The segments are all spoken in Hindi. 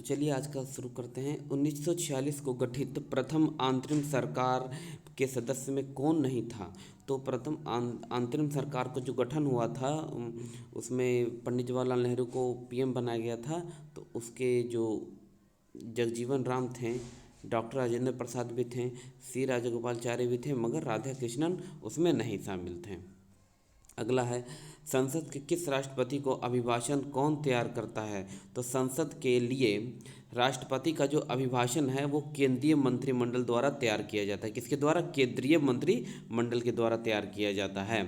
तो चलिए आज का शुरू करते हैं। 1946 को गठित प्रथम अंतरिम सरकार के सदस्य में कौन नहीं था? तो प्रथम अंतरिम सरकार का जो गठन हुआ था उसमें पंडित जवाहरलाल नेहरू को पीएम बनाया गया था। तो उसके जो जगजीवन राम थे, डॉक्टर राजेंद्र प्रसाद भी थे, सी राजगोपालाचारी भी थे, मगर राधा कृष्णन उसमें नहीं शामिल थे। अगला है, संसद के किस राष्ट्रपति को अभिभाषण कौन तैयार करता है? तो संसद के लिए राष्ट्रपति का जो अभिभाषण है वो केंद्रीय मंत्रिमंडल द्वारा तैयार किया जाता है। किसके द्वारा? केंद्रीय मंत्रिमंडल के द्वारा तैयार किया जाता है।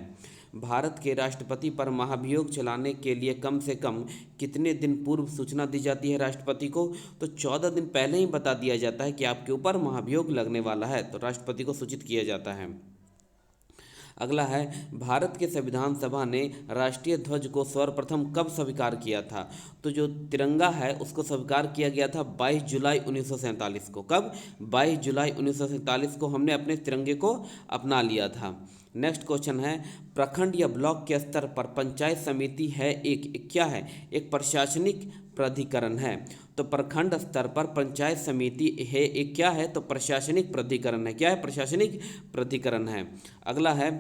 भारत के राष्ट्रपति पर महाभियोग चलाने के लिए कम से कम कितने दिन पूर्व सूचना दी जाती है राष्ट्रपति को? तो 14 दिन पहले ही बता दिया जाता है कि आपके ऊपर महाभियोग लगने वाला है, तो राष्ट्रपति को सूचित किया जाता है। अगला है, भारत के संविधान सभा ने राष्ट्रीय ध्वज को सर्वप्रथम कब स्वीकार किया था? तो जो तिरंगा है उसको स्वीकार किया गया था 22 जुलाई 1947 को। कब? 22 जुलाई 1947 को हमने अपने तिरंगे को अपना लिया था। नेक्स्ट क्वेश्चन है, प्रखंड या ब्लॉक के स्तर पर पंचायत समिति है एक क्या है? एक प्रशासनिक प्राधिकरण है। तो प्रखंड स्तर पर पंचायत समिति है एक क्या है? तो प्रशासनिक प्राधिकरण है। क्या है? प्रशासनिक प्राधिकरण है। अगला है,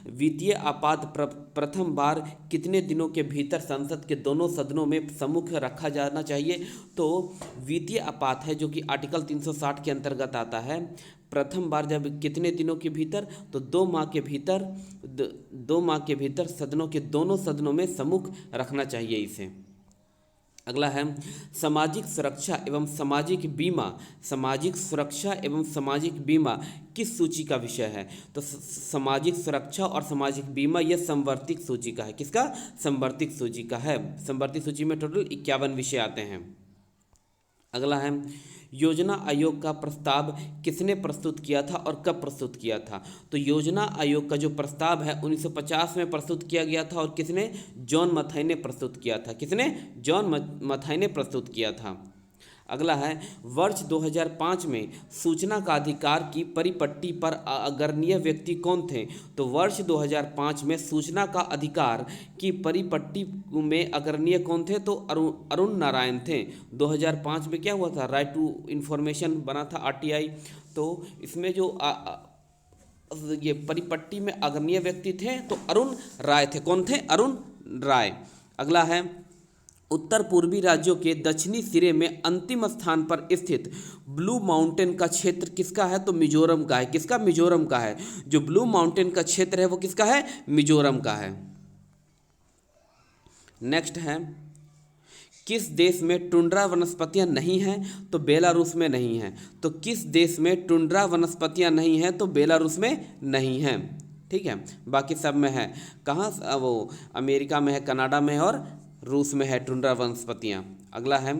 वित्तीय आपात प्रथम बार कितने दिनों के भीतर संसद के दोनों सदनों में सम्मुख रखा जाना चाहिए? तो वित्तीय आपात है जो कि आर्टिकल 360 के अंतर्गत आता है। प्रथम बार जब कितने दिनों के भीतर? तो 2 माह के भीतर, 2 माह के भीतर सदनों के दोनों सदनों में सम्मुख रखना चाहिए इसे। अगला है, सामाजिक सुरक्षा एवं सामाजिक बीमा, सामाजिक सुरक्षा एवं सामाजिक बीमा किस सूची का विषय है? तो सामाजिक सुरक्षा और सामाजिक बीमा यह संवर्तित सूची का है। किसका? संवर्तित सूची का है। संवर्तित सूची में टोटल 51 विषय आते हैं। अगला है, योजना आयोग का प्रस्ताव किसने प्रस्तुत किया था और कब प्रस्तुत किया था? तो योजना आयोग का जो प्रस्ताव है 1950 में प्रस्तुत किया गया था। और किसने? जॉन मथाई ने प्रस्तुत किया था। किसने? जॉन मथाई ने प्रस्तुत किया था। अगला है, वर्ष 2005 में सूचना का अधिकार की परिपट्टी पर अग्रणीय व्यक्ति कौन थे? तो वर्ष 2005 में सूचना का अधिकार की परिपट्टी में अग्रणीय कौन थे? तो अरुण नारायण थे। 2005 में क्या हुआ था? राइट टू इन्फॉर्मेशन बना था, आरटीआई। तो इसमें जो ये परिपट्टी में अग्रणीय व्यक्ति थे तो अरुण राय थे। कौन थे? अरुण राय। अगला है, उत्तर पूर्वी राज्यों के दक्षिणी सिरे में अंतिम स्थान पर स्थित ब्लू माउंटेन का क्षेत्र किसका है? तो मिजोरम का है। किसका? मिजोरम का है। जो ब्लू माउंटेन का क्षेत्र है वो किसका है? मिजोरम का है। नेक्स्ट है, किस देश में टुंड्रा वनस्पतियां नहीं हैं? तो बेलारूस में नहीं है। तो किस देश में टुंड्रा वनस्पतियां नहीं हैं? तो बेलारूस में नहीं है। ठीक है, बाकी सब में है। कहाँ? वो अमेरिका में है, कनाडा में है और रूस में है टुंड्रा वनस्पतियाँ। अगला है,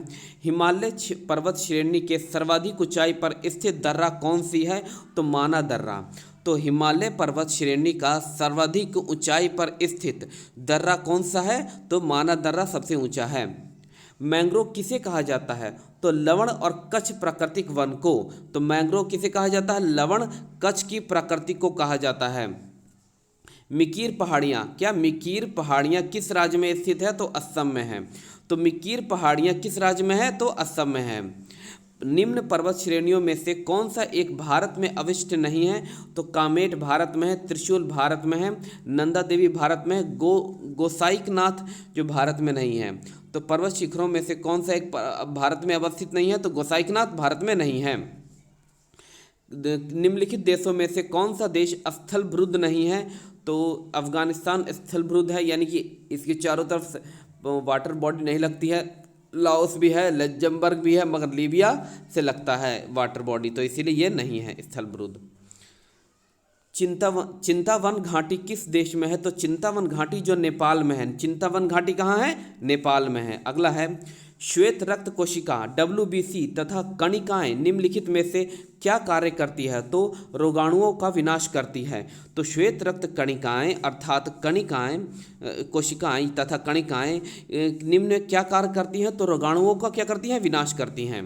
हिमालय पर्वत श्रेणी के सर्वाधिक ऊंचाई पर स्थित दर्रा कौन सी है? तो माना दर्रा। तो हिमालय पर्वत श्रेणी का सर्वाधिक ऊंचाई पर स्थित दर्रा कौन सा है? तो माना दर्रा सबसे ऊंचा है। मैंग्रोव किसे कहा जाता है? तो लवण और कच्छ प्राकृतिक वन को। तो मैंग्रोव किसे कहा जाता है? लवण कच्छ की प्रकृति को कहा जाता है। मिकीर पहाड़ियाँ, क्या मिकीर पहाड़ियाँ किस राज्य में स्थित है? तो असम में है। तो मिकीर पहाड़ियाँ किस राज्य में है? तो असम में है। निम्न पर्वत श्रेणियों में से कौन सा एक भारत में अवशिष्ट नहीं है? तो कामेट भारत में है, त्रिशूल भारत में है, नंदा देवी भारत में है, गोसाइकनाथ जो भारत में नहीं है। तो पर्वत शिखरों में से कौन सा एक भारत में अवस्थित नहीं है? तो गोसाइकनाथ भारत में नहीं है। निम्नलिखित देशों में से कौन सा देश स्थलभ्रुद नहीं है? तो अफगानिस्तान स्थलभ्रुद है, यानी कि इसके चारों तरफ वाटर बॉडी नहीं लगती है। लाओस भी है, लग्जमबर्ग भी है, मगर लीबिया से लगता है वाटर बॉडी, तो इसीलिए ये नहीं है स्थलभ्रुद। चिंतावन घाटी किस देश में है? तो चिंतावन घाटी जो नेपाल में है। चिंतावन घाटी कहाँ है? नेपाल में है। अगला है, श्वेत रक्त कोशिका WBC तथा कणिकाएं निम्नलिखित में से क्या कार्य करती है? तो रोगाणुओं का विनाश करती है। तो श्वेत रक्त कणिकाएं अर्थात कणिकाएं, कोशिकाएं तथा कणिकाएं निम्न क्या कार्य करती हैं? तो रोगाणुओं का क्या करती हैं? विनाश करती हैं।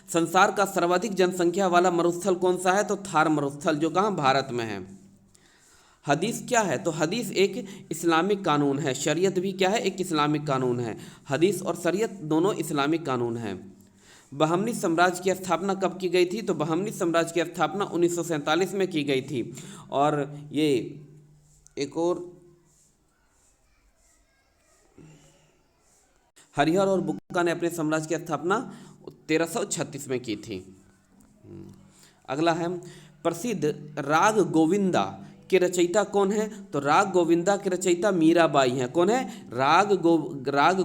संसार का सर्वाधिक जनसंख्या वाला मरुस्थल कौन सा है? तो थार मरुस्थल, जो कहाँ? भारत में है। हदीस क्या है? तो हदीस एक इस्लामिक कानून है। शरीयत भी क्या है? एक इस्लामिक कानून है। हदीस और शरीयत दोनों इस्लामिक कानून हैं। बहमनी साम्राज्य की स्थापना कब की गई थी? तो बहमनी साम्राज्य की स्थापना 1947 में की गई थी। और ये एक और हरिहर और बुक्का ने अपने साम्राज्य की स्थापना 1336 में की थी। अगला है, प्रसिद्ध राग गोविंदा के रचयिता कौन है? तो राग गोविंदा के रचयिता मीराबाई हैं। कौन है? राग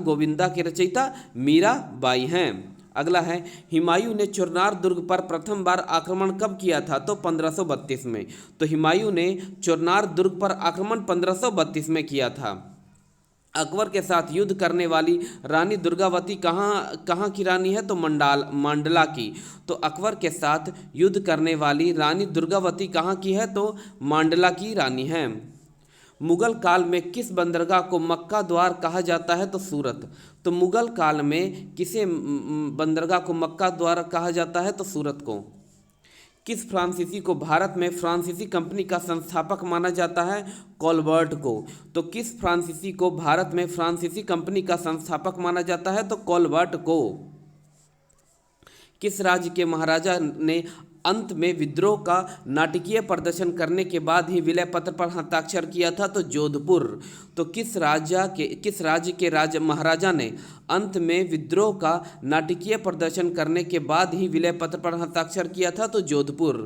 गोविंदा के रचयिता मीराबाई हैं। अगला है, हुमायूं ने चुरनार दुर्ग पर प्रथम बार आक्रमण कब किया था? तो 1532 में। तो हुमायूं ने चुरनार दुर्ग पर आक्रमण 1532 में किया था। अकबर के साथ युद्ध करने वाली रानी दुर्गावती कहाँ की रानी है? तो मंडला की। तो अकबर के साथ युद्ध करने वाली रानी दुर्गावती कहाँ की है? तो मंडला की रानी है। मुगल काल में किस बंदरगाह को मक्का द्वार कहा जाता है? तो सूरत। तो मुगल काल में किसे बंदरगाह को मक्का द्वार कहा जाता है? तो सूरत को। किस फ्रांसीसी को भारत में फ्रांसीसी कंपनी का संस्थापक माना जाता है? कॉलबर्ट को। तो किस फ्रांसीसी को भारत में फ्रांसीसी कंपनी का संस्थापक माना जाता है? तो कॉलबर्ट को। किस राज्य के महाराजा ने अंत में विद्रोह का नाटकीय प्रदर्शन करने के बाद ही विलय पत्र पर हस्ताक्षर किया था? तो जोधपुर। तो किस राज्य के महाराजा ने अंत में विद्रोह का नाटकीय प्रदर्शन करने के बाद ही विलय पत्र पर हस्ताक्षर किया था? तो जोधपुर।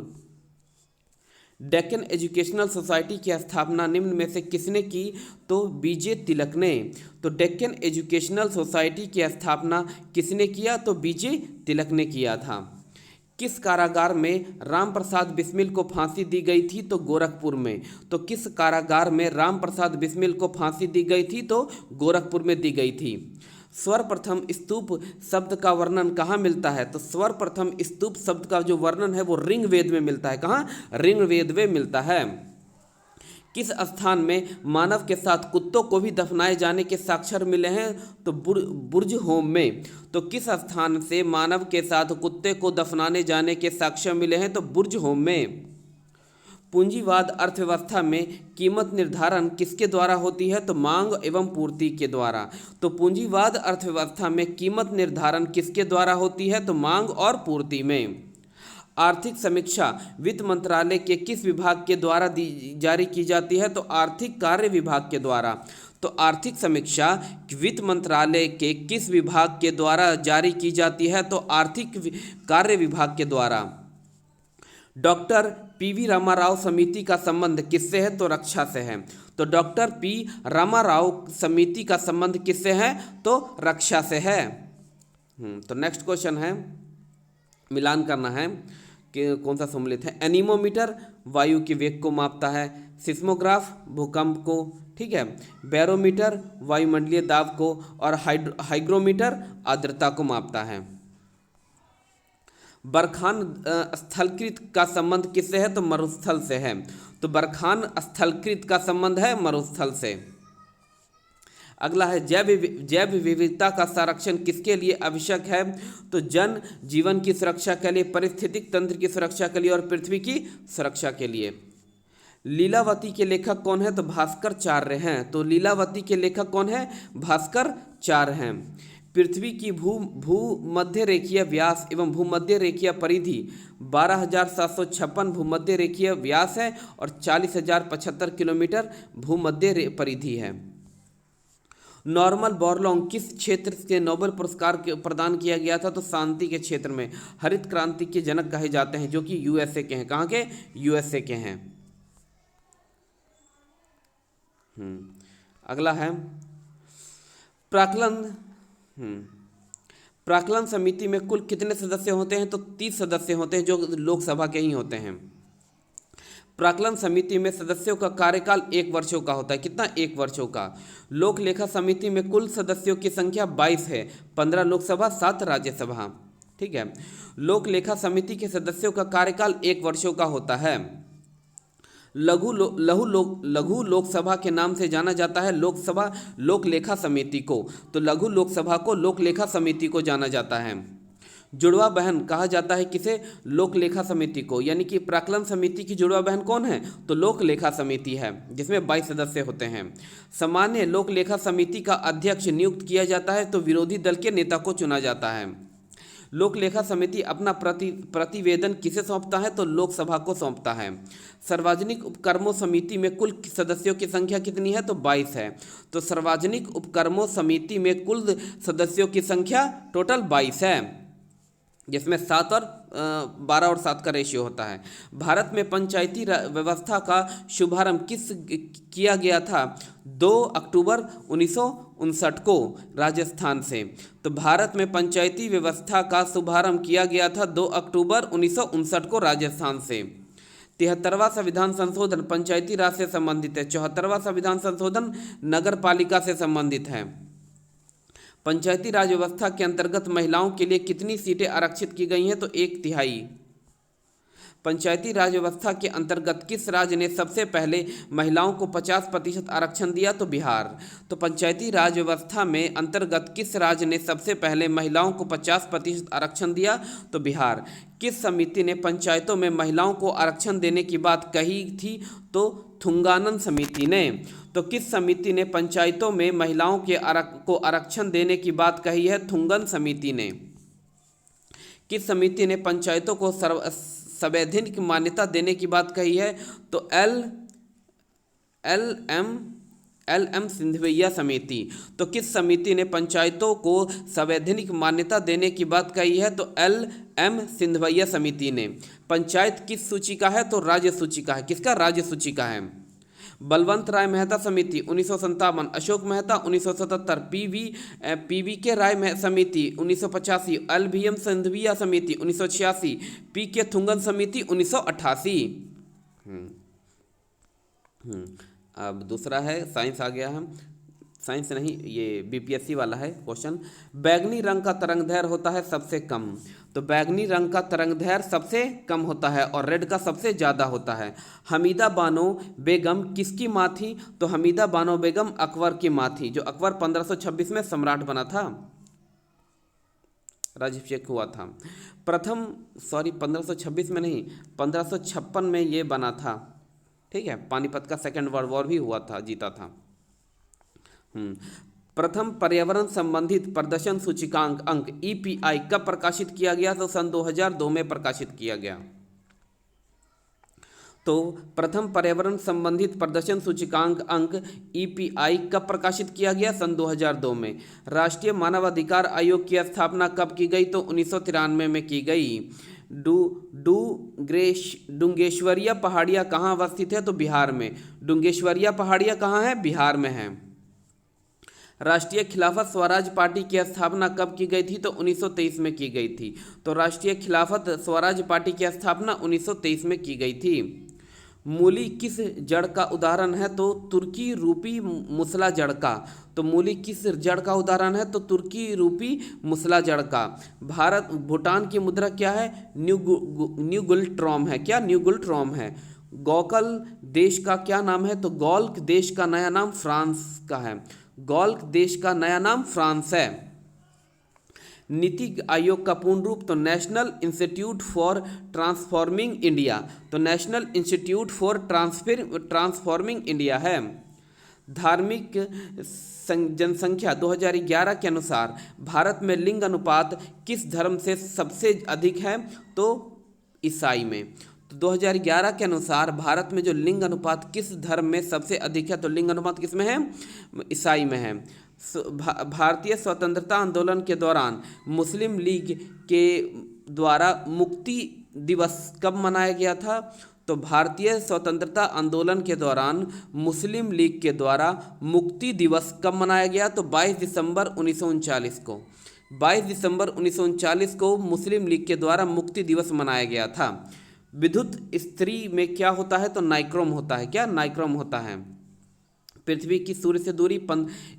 डेक्कन एजुकेशनल सोसाइटी की स्थापना निम्न में से किसने की? तो बीजे तिलक ने। तो डेक्कन एजुकेशनल सोसाइटी की स्थापना किसने किया? तो बीजे तिलक ने किया था। किस कारागार में राम प्रसाद बिस्मिल को फांसी दी गई थी? तो गोरखपुर में। तो किस कारागार में राम प्रसाद बिस्मिल को फांसी दी गई थी? तो गोरखपुर में दी गई थी। सर्वप्रथम स्तूप शब्द का वर्णन कहाँ मिलता है? तो सर्वप्रथम स्तूप शब्द का जो वर्णन है वो ऋग्वेद में मिलता है। कहाँ? ऋग्वेद में मिलता है। किस स्थान में मानव के साथ कुत्तों को भी दफनाए जाने के साक्ष्य मिले हैं? तो बुर्ज होम में। तो किस स्थान से मानव के साथ कुत्ते को दफनाने जाने के साक्ष्य मिले हैं? तो बुर्ज होम में। पूंजीवाद अर्थव्यवस्था में कीमत निर्धारण किसके द्वारा होती है? तो मांग एवं पूर्ति के द्वारा। तो पूंजीवाद अर्थव्यवस्था में कीमत निर्धारण किसके द्वारा होती है? तो मांग और पूर्ति में। आर्थिक समीक्षा वित्त मंत्रालय के किस विभाग के द्वारा जारी की जाती है? तो आर्थिक कार्य विभाग के द्वारा। तो आर्थिक समीक्षा वित्त मंत्रालय के किस विभाग के द्वारा जारी की जाती है? तो आर्थिक कार्य विभाग के द्वारा। डॉक्टर पीवी रामाराव समिति का संबंध किससे है? तो रक्षा से है। तो डॉक्टर पी रामाराव समिति का संबंध किससे है? तो रक्षा से है। तो नेक्स्ट क्वेश्चन है, मिलान करना है कि कौन सा सम्मिलित है। एनीमोमीटर वायु के वेग को मापता है। सिस्मोग्राफ भूकंप को, ठीक है। बैरोमीटर वायुमंडलीय दाब को, और हाइग्रोमीटर आर्द्रता को मापता है। बरखान स्थलकृत का संबंध किससे है? तो मरुस्थल से है। तो बरखान स्थलकृत का संबंध है मरुस्थल से। अगला है, जैव विविधता का संरक्षण किसके लिए आवश्यक है? तो जन जीवन की सुरक्षा के लिए, पारिस्थितिक तंत्र की सुरक्षा के लिए और पृथ्वी की सुरक्षा के लिए। लीलावती के लेखक कौन है? तो भास्कराचार्य हैं। तो लीलावती के लेखक कौन है? भास्कराचार्य हैं। पृथ्वी की भूमध्य रेखीय व्यास एवं भूमध्य रेखीय परिधि 12,756 भूमध्य रेखीय व्यास है और 40,075 किलोमीटर भूमध्य परिधि है। नॉर्मन बोरलॉग किस क्षेत्र के नोबेल पुरस्कार प्रदान किया गया था? तो शांति के क्षेत्र में। हरित क्रांति के जनक कहे जाते हैं, जो कि यूएसए के हैं। कहाँ के? यूएसए के हैं। अगला है, प्राक्कलन समिति में कुल कितने सदस्य होते हैं? तो 30 सदस्य होते हैं, जो लोकसभा के ही होते हैं। प्राक्कलन समिति में सदस्यों का कार्यकाल 1 वर्षों का होता है। कितना? 1 वर्षों का। लोक लेखा समिति में कुल सदस्यों की संख्या 22 है, 15 लोकसभा, 7 राज्यसभा, ठीक है। लोक लेखा समिति के सदस्यों का कार्यकाल 1 वर्षों का होता है। लघु लोकसभा के नाम से जाना जाता है लोकसभा लोक लेखा समिति को। तो लघु लोकसभा को लोक लेखा समिति को जाना जाता है। जुड़वा बहन कहा जाता है किसे? लोक लेखा समिति को। यानी कि प्राक्कलन समिति की जुड़वा बहन कौन है? तो लोक लेखा समिति है, जिसमें 22 सदस्य होते हैं। सामान्य लोक लेखा समिति का अध्यक्ष नियुक्त किया जाता है तो विरोधी दल के नेता को चुना जाता है। लोक लेखा समिति अपना प्रतिवेदन किसे सौंपता है? तो लोकसभा को सौंपता है। सार्वजनिक उपक्रमों समिति में कुल सदस्यों की संख्या कितनी है? तो 22 है। तो सार्वजनिक उपक्रमों समिति में कुल सदस्यों की संख्या टोटल 22 है, जिसमें 7 और 12 और 7 का रेशियो होता है। भारत में पंचायती व्यवस्था का शुभारंभ किया गया था? 2 अक्टूबर 1959 को राजस्थान से। तो भारत में पंचायती व्यवस्था का शुभारंभ किया गया था 2 अक्टूबर 1959 को राजस्थान से। 73वां संविधान संशोधन पंचायती राज से संबंधित है। 74वां संविधान संशोधन नगर पालिका से संबंधित है। पंचायती राज व्यवस्था के अंतर्गत महिलाओं के लिए कितनी सीटें आरक्षित की गई हैं? तो 1/3। पंचायती राज व्यवस्था के अंतर्गत किस राज्य ने सबसे पहले महिलाओं को 50% आरक्षण दिया? तो बिहार। तो पंचायती राज व्यवस्था में अंतर्गत किस राज्य ने सबसे पहले महिलाओं को 50% आरक्षण दिया? तो बिहार। किस समिति ने पंचायतों में महिलाओं को आरक्षण देने की बात कही थी? तो थुंगानन समिति ने। तो किस समिति ने पंचायतों में महिलाओं को आरक्षण देने की बात कही है? थुंगन समिति ने। किस समिति ने पंचायतों को संवैधानिक मान्यता देने की बात कही है? तो एल एम सिंधवैया समिति। तो किस समिति ने पंचायतों को संवैधानिक मान्यता देने की बात कही है? तो एल एम सिंधवैया समिति ने। पंचायत किस सूची का है? तो राज्य सूची का है। किसका? राज्य सूची का है। बलवंत राय मेहता समिति 1957, अशोक मेहता 1977, पीवी के राय समिति 1985, LVM सिंधवैया समिति 1986, PK थुंगन समिति 1988। अब दूसरा है, साइंस आ गया है। साइंस नहीं, ये BPSC वाला है क्वेश्चन। बैगनी रंग का तरंगदैर्घ्य होता है सबसे कम। तो बैगनी रंग का तरंगदैर्घ्य सबसे कम होता है और रेड का सबसे ज़्यादा होता है। हमीदा बानो बेगम किसकी माँ थी? तो हमीदा बानो बेगम अकबर की माँ थी, जो अकबर 1526 में सम्राट बना था, राज्याभिषेक हुआ था। 1526 में नहीं, 1556 में ये बना था। ठीक है, पानीपत का सेकेंड वर्ल्ड वॉर भी हुआ था, जीता था। प्रथम पर्यावरण संबंधित प्रदर्शन सूचकांक अंक EPI कब प्रकाशित किया गया? तो सन 2002 में प्रकाशित किया गया। तो प्रथम पर्यावरण संबंधित प्रदर्शन सूचकांक अंक EPI कब प्रकाशित किया गया? सन 2002 में। राष्ट्रीय मानवाधिकार आयोग की स्थापना कब की गई? तो 1993 में की गई। डुंगेश्वरिया पहाड़ियाँ कहाँ अवस्थित है? तो बिहार में। डुंगेश्वरिया पहाड़ियाँ कहाँ है? बिहार में है। राष्ट्रीय खिलाफत स्वराज पार्टी की स्थापना कब की गई थी? तो 1923 में की गई थी। तो राष्ट्रीय खिलाफत स्वराज पार्टी की स्थापना 1923 में की गई थी। मूली किस जड़ का उदाहरण है? तो तुर्की रूपी मुसला जड़ का। तो मूली किस जड़ का उदाहरण है? तो तुर्की रूपी मुसला जड़ का। भूटान की मुद्रा क्या है? न्यू गुल्ट्रॉम है। क्या? न्यू गुल्ट्रॉम है। गौकल देश का क्या नाम है? तो गौल्क देश का नया नाम फ्रांस का है। गौल्क देश का नया नाम फ्रांस है। नीति आयोग का पूर्ण रूप? तो national institute for transforming India. तो national institute for transforming India है। धार्मिक जनसंख्या 2011 के अनुसार भारत में लिंग अनुपात किस धर्म से सबसे अधिक है? तो ईसाई में। तो 2011 के अनुसार भारत में जो लिंग अनुपात किस धर्म में सबसे अधिक है? तो लिंग अनुपात किस में है? ईसाई में है। भारतीय स्वतंत्रता आंदोलन के दौरान मुस्लिम लीग के द्वारा मुक्ति दिवस कब मनाया गया था? तो भारतीय स्वतंत्रता आंदोलन के दौरान मुस्लिम लीग के द्वारा मुक्ति दिवस कब मनाया गया? तो 22 दिसंबर 1939 को। 22 दिसंबर 1939 को मुस्लिम लीग के द्वारा मुक्ति दिवस मनाया गया था। विद्युत इस्त्री में क्या होता है? तो नाइक्रोम होता है। क्या? नाइक्रोम होता है। पृथ्वी की सूर्य से दूरी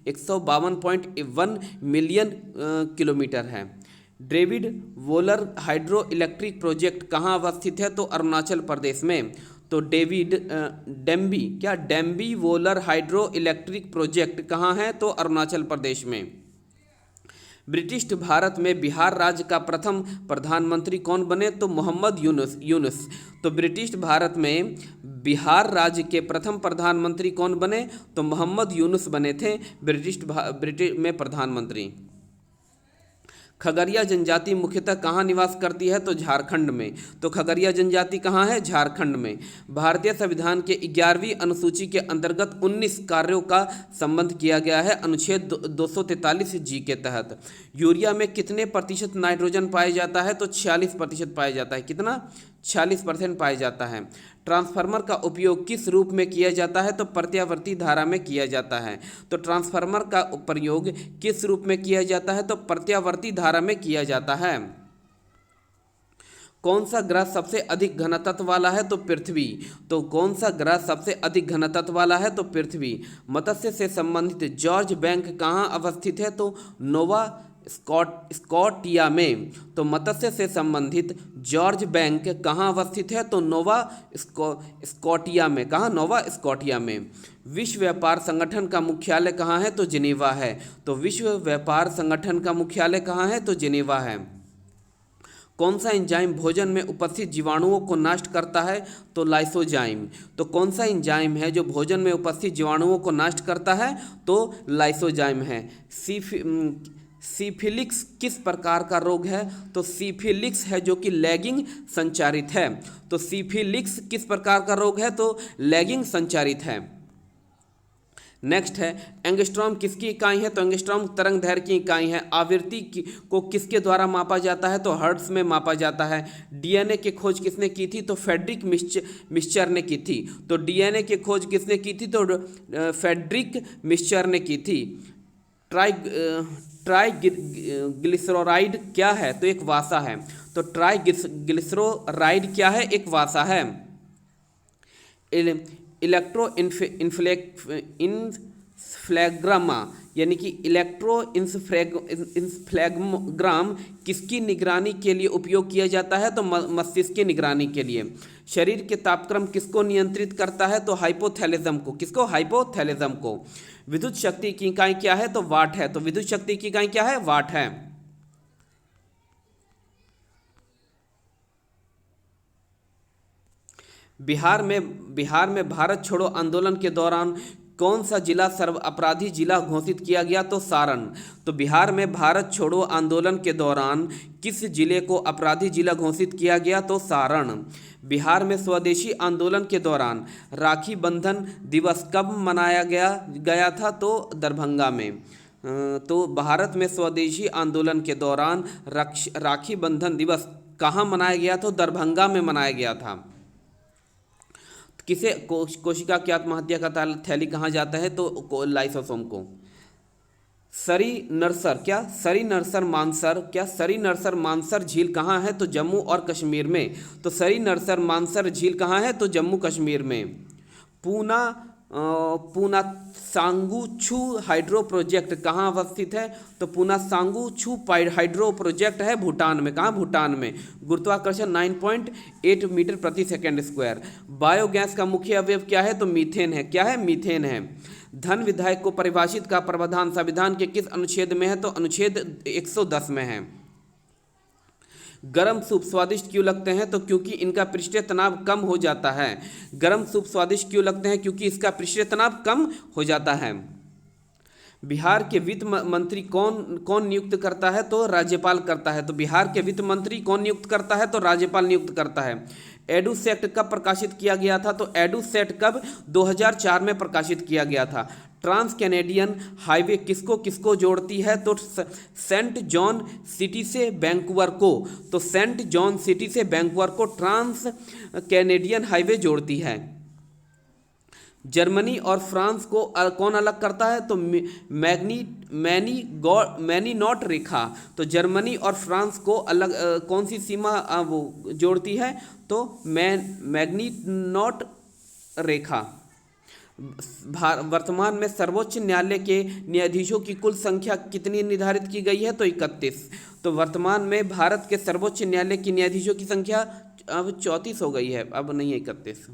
152.1 मिलियन किलोमीटर है। David volar hydro electric project कहाँ अवस्थित है? तो अरुणाचल प्रदेश में। तो डेम्बी वोलर हाइड्रो इलेक्ट्रिक प्रोजेक्ट कहाँ है? तो अरुणाचल प्रदेश में। ब्रिटिश भारत में बिहार राज्य का प्रथम प्रधानमंत्री कौन बने? तो मोहम्मद यूनुस। तो ब्रिटिश भारत में बिहार राज्य के प्रथम प्रधानमंत्री कौन बने? तो मोहम्मद यूनुस बने थे ब्रिटिश में प्रधानमंत्री। खगड़िया जनजाति मुख्यतः कहाँ निवास करती है? तो झारखंड में। तो खगड़िया जनजाति कहाँ है? झारखंड में। भारतीय संविधान के 11वीं अनुसूची के अंतर्गत 19 कार्यों का संबंध किया गया है अनुच्छेद 243 जी के तहत। यूरिया में कितने प्रतिशत नाइट्रोजन पाया जाता है? तो 46% पाया जाता है। कितना? 46% पाया जाता है। ट्रांसफार्मर का उपयोग किस रूप में किया जाता है? तो प्रत्यावर्ती धारा में किया जाता है। तो ट्रांसफार्मर का प्रयोग किस रूप में किया जाता है? तो प्रत्यावर्ती धारा में किया जाता है। कौन सा ग्रह सबसे अधिक घनत्व वाला है? तो पृथ्वी। तो कौन सा ग्रह सबसे अधिक घनत्व वाला है? तो पृथ्वी। मत्स्य से संबंधित जॉर्ज बैंक कहाँ अवस्थित है? तो नोवा स्कॉटिया में। तो मत्स्य से संबंधित जॉर्ज बैंक कहाँ अवस्थित है? तो नोवा स्कॉटिया में। कहाँ? नोवा स्कॉटिया में। विश्व व्यापार संगठन का मुख्यालय कहाँ है? तो जिनेवा है। तो विश्व व्यापार संगठन का मुख्यालय कहाँ है? तो जिनेवा है। कौन सा एंजाइम भोजन में उपस्थित जीवाणुओं को नष्ट करता है? तो लाइसोजाइम। तो कौन सा एंजाइम है जो भोजन में उपस्थित जीवाणुओं को नष्ट करता है? तो लाइसोजाइम है। सिफिलिक्स किस प्रकार का रोग है? तो सिफिलिक्स है जो कि लैगिंग संचारित है। तो सिफिलिक्स किस प्रकार का रोग है? तो लैगिंग संचारित है। नेक्स्ट है, एंगस्ट्रॉम किसकी इकाई है? तो एंगस्ट्रॉम तरंग दैर्घ्य की इकाई है। आवृत्ति को किसके द्वारा मापा जाता है? तो हर्ट्ज में मापा जाता है। डीएनए की खोज किसने की थी? तो फ्रेडरिक मिक्सचर ने की थी। तो डीएनए की खोज किसने की थी? तो फ्रेडरिक मिक्सचर ने की थी। ट्राइग्लिसराइड क्या है? तो एक वासा है। तो ट्राइग्लिसराइड क्या है? एक वासा है। इलेक्ट्रोइन्फ्लेग्रामा यानी कि इलेक्ट्रोइन्फ्लेग्राम किसकी निगरानी के लिए उपयोग किया जाता है? तो मस्तिष्क की निगरानी के लिए। शरीर के तापक्रम किसको नियंत्रित करता है? तो हाइपोथैलेमस को। किसको? हाइपोथैलेमस को। विद्युत शक्ति की इकाई क्या है? तो वाट है। तो विद्युत शक्ति की इकाई क्या है? वाट है। बिहार में भारत छोड़ो आंदोलन के दौरान कौन सा जिला सर्व अपराधी जिला घोषित किया गया? तो सारण। तो बिहार में भारत छोड़ो आंदोलन के दौरान किस जिले को अपराधी जिला घोषित किया गया? तो सारण। बिहार में स्वदेशी आंदोलन के दौरान राखी बंधन दिवस कब मनाया गया था? तो दरभंगा में। तो भारत में स्वदेशी आंदोलन के दौरान राखी बंधन दिवस कहाँ मनाया गया? तो दरभंगा में मनाया गया था। किसे कोशिका की आत्महत्या का थैली कहा जाता है? तो लाइसोसोम को। सरी नरसर मानसर झील कहाँ है? तो जम्मू और कश्मीर में। तो सरी नरसर मानसर झील कहाँ है? तो जम्मू कश्मीर में। पूना सांगू-छू हाइड्रो प्रोजेक्ट कहाँ अवस्थित है? तो पूना सांगू-छू हाइड्रो प्रोजेक्ट है भूटान में। कहाँ? भूटान में। गुरुत्वाकर्षण 9.8 मीटर प्रति सेकंड स्क्वायर। बायोगैस का मुख्य अवयव क्या है? तो मीथेन है। क्या है? मीथेन है। धन विधायक को परिभाषित का प्रावधान संविधान के किस अनुच्छेद में है? तो अनुच्छेद 110 में है। गरम सूप स्वादिष्ट क्यों लगते हैं? तो क्योंकि इनका पृष्ठीय तनाव कम हो जाता है। गरम सूप स्वादिष्ट क्यों लगते हैं? क्योंकि इसका पृष्ठीय तनाव कम हो जाता है। बिहार के वित्त मंत्री कौन नियुक्त करता है? तो राज्यपाल करता है। तो बिहार के वित्त मंत्री कौन नियुक्त करता है? तो राज्यपाल नियुक्त करता है। एडुसेट कब प्रकाशित किया गया था? तो एडुसेट कब? 2004 में प्रकाशित किया गया था। ट्रांस कैनेडियन हाईवे किसको किसको जोड़ती है? तो सेंट जॉन सिटी से वैंकूवर को। तो सेंट जॉन सिटी से वैंकूवर को ट्रांस कैनेडियन हाईवे जोड़ती है। जर्मनी और फ्रांस को कौन अलग करता है? तो मैनीनॉट रेखा। तो जर्मनी और फ्रांस को अलग कौन सी सीमा वो जोड़ती है? तो मैनीनॉट रेखा। वर्तमान में सर्वोच्च न्यायालय के न्यायाधीशों की कुल संख्या कितनी निर्धारित की गई है? तो 31। तो वर्तमान में भारत के सर्वोच्च न्यायालय के न्यायाधीशों की संख्या अब 34 हो गई है, अब नहीं है 31।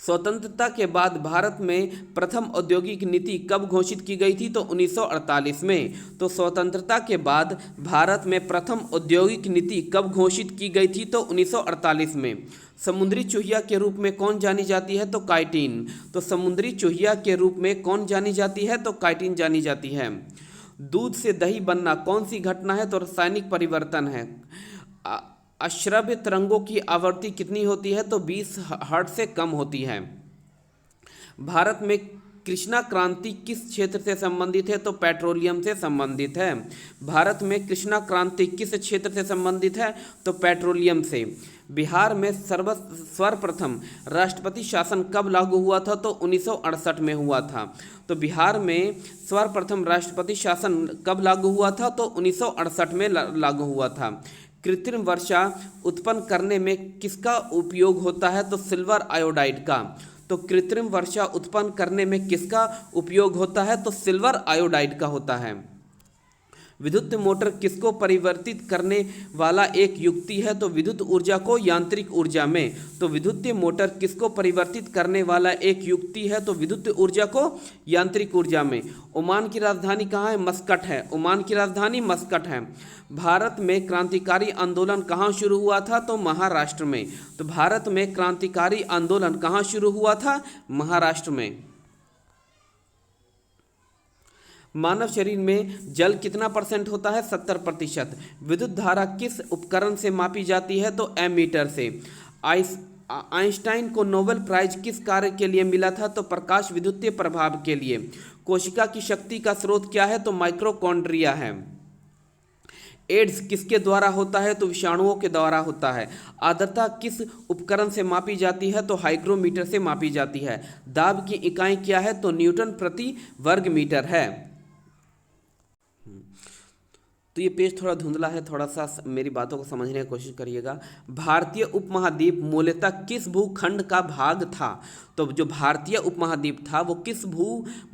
स्वतंत्रता के बाद भारत में प्रथम औद्योगिक नीति कब घोषित की गई थी? तो 1948 में। तो स्वतंत्रता के बाद भारत में प्रथम औद्योगिक नीति कब घोषित की गई थी? तो 1948 में। समुद्री चूहिया के रूप में कौन जानी जाती है? तो काइटिन। तो समुद्री चूहिया के रूप में कौन जानी जाती है? तो काइटिन जानी जाती है। दूध से दही बनना कौन सी घटना है? तो रासायनिक परिवर्तन है। अश्रव्य तरंगों की आवृत्ति कितनी होती है? तो 20 हर्ट्ज से कम होती है। भारत में कृष्णा क्रांति किस क्षेत्र से संबंधित है? तो पेट्रोलियम से संबंधित है। भारत में कृष्णा क्रांति किस क्षेत्र से संबंधित है? तो पेट्रोलियम से। बिहार में सर्वप्रथम राष्ट्रपति शासन कब लागू हुआ था? तो 1968 में हुआ था। तो बिहार में सर्वप्रथम राष्ट्रपति शासन कब लागू हुआ था? तो 1968 में लागू हुआ था। कृत्रिम वर्षा उत्पन्न करने में किसका उपयोग होता है? तो सिल्वर आयोडाइड का। तो कृत्रिम वर्षा उत्पन्न करने में किसका उपयोग होता है? तो सिल्वर आयोडाइड का होता है। विद्युत मोटर किसको परिवर्तित करने वाला एक युक्ति है? तो विद्युत ऊर्जा को यांत्रिक ऊर्जा में। तो विद्युत मोटर किसको परिवर्तित करने वाला एक युक्ति है? तो विद्युत ऊर्जा को यांत्रिक ऊर्जा में। ओमान की राजधानी कहाँ है? मस्कट है। ओमान की राजधानी मस्कट है। भारत में क्रांतिकारी आंदोलन कहाँ शुरू हुआ था? तो महाराष्ट्र में। तो भारत में क्रांतिकारी आंदोलन कहाँ शुरू हुआ था? महाराष्ट्र में। मानव शरीर में जल कितना % होता है? 70%। विद्युत धारा किस उपकरण से मापी जाती है? तो एमीटर से। आइंस्टाइन को नोबेल प्राइज किस कार्य के लिए मिला था? तो प्रकाश विद्युतीय प्रभाव के लिए। कोशिका की शक्ति का स्रोत क्या है? तो माइक्रोकॉन्ड्रिया है। एड्स किसके द्वारा होता है? तो विषाणुओं के द्वारा होता है। आर्द्रता किस उपकरण से मापी जाती है? तो हाइग्रोमीटर से मापी जाती है। दाब की इकाई क्या है? तो न्यूटन प्रति वर्ग मीटर है। तो ये पेज थोड़ा धुंधला है, थोड़ा सा मेरी बातों को समझने की कोशिश करिएगा। भारतीय उपमहाद्वीप मूलतः किस भूखंड का भाग था? तो जो भारतीय उपमहाद्वीप था वो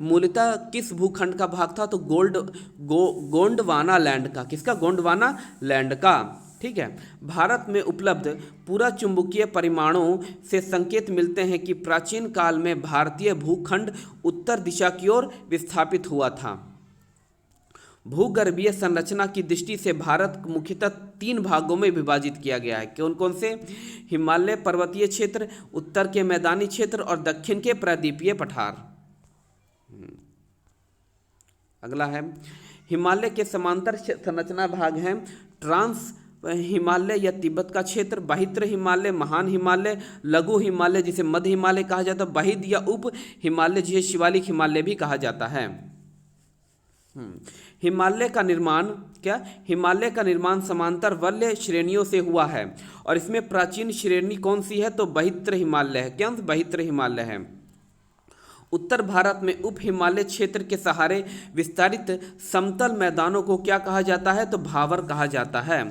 मूलतः किस भूखंड का भाग था? तो गोंडवाना लैंड का। किसका? गोंडवाना लैंड का। ठीक है। भारत में उपलब्ध पूरा चुंबकीय परिमाणों से संकेत मिलते हैं कि प्राचीन काल में भारतीय भूखंड उत्तर दिशा की ओर विस्थापित हुआ था। भूगर्भीय संरचना की दृष्टि से भारत मुख्यतः 3 भागों में विभाजित किया गया है। कौन कौन से? हिमालय पर्वतीय क्षेत्र, उत्तर के मैदानी क्षेत्र और दक्षिण के प्रायद्वीपीय पठार। अगला है हिमालय के समांतर संरचना भाग हैं ट्रांस हिमालय या तिब्बत का क्षेत्र, बाहित्र हिमालय, महान हिमालय, लघु हिमालय जिसे मध्य हिमालय कहा जाता है, बहिद या उप हिमालय जिसे शिवालिक हिमालय भी कहा जाता है। हिमालय का निर्माण हिमालय का निर्माण समांतर वलय श्रेणियों से हुआ है और इसमें प्राचीन श्रेणी कौन सी है? तो बहित्र हिमालय है। क्या? बहित्र हिमालय है। उत्तर भारत में उप हिमालय क्षेत्र के सहारे विस्तारित समतल मैदानों को क्या कहा जाता है? तो भावर कहा जाता है।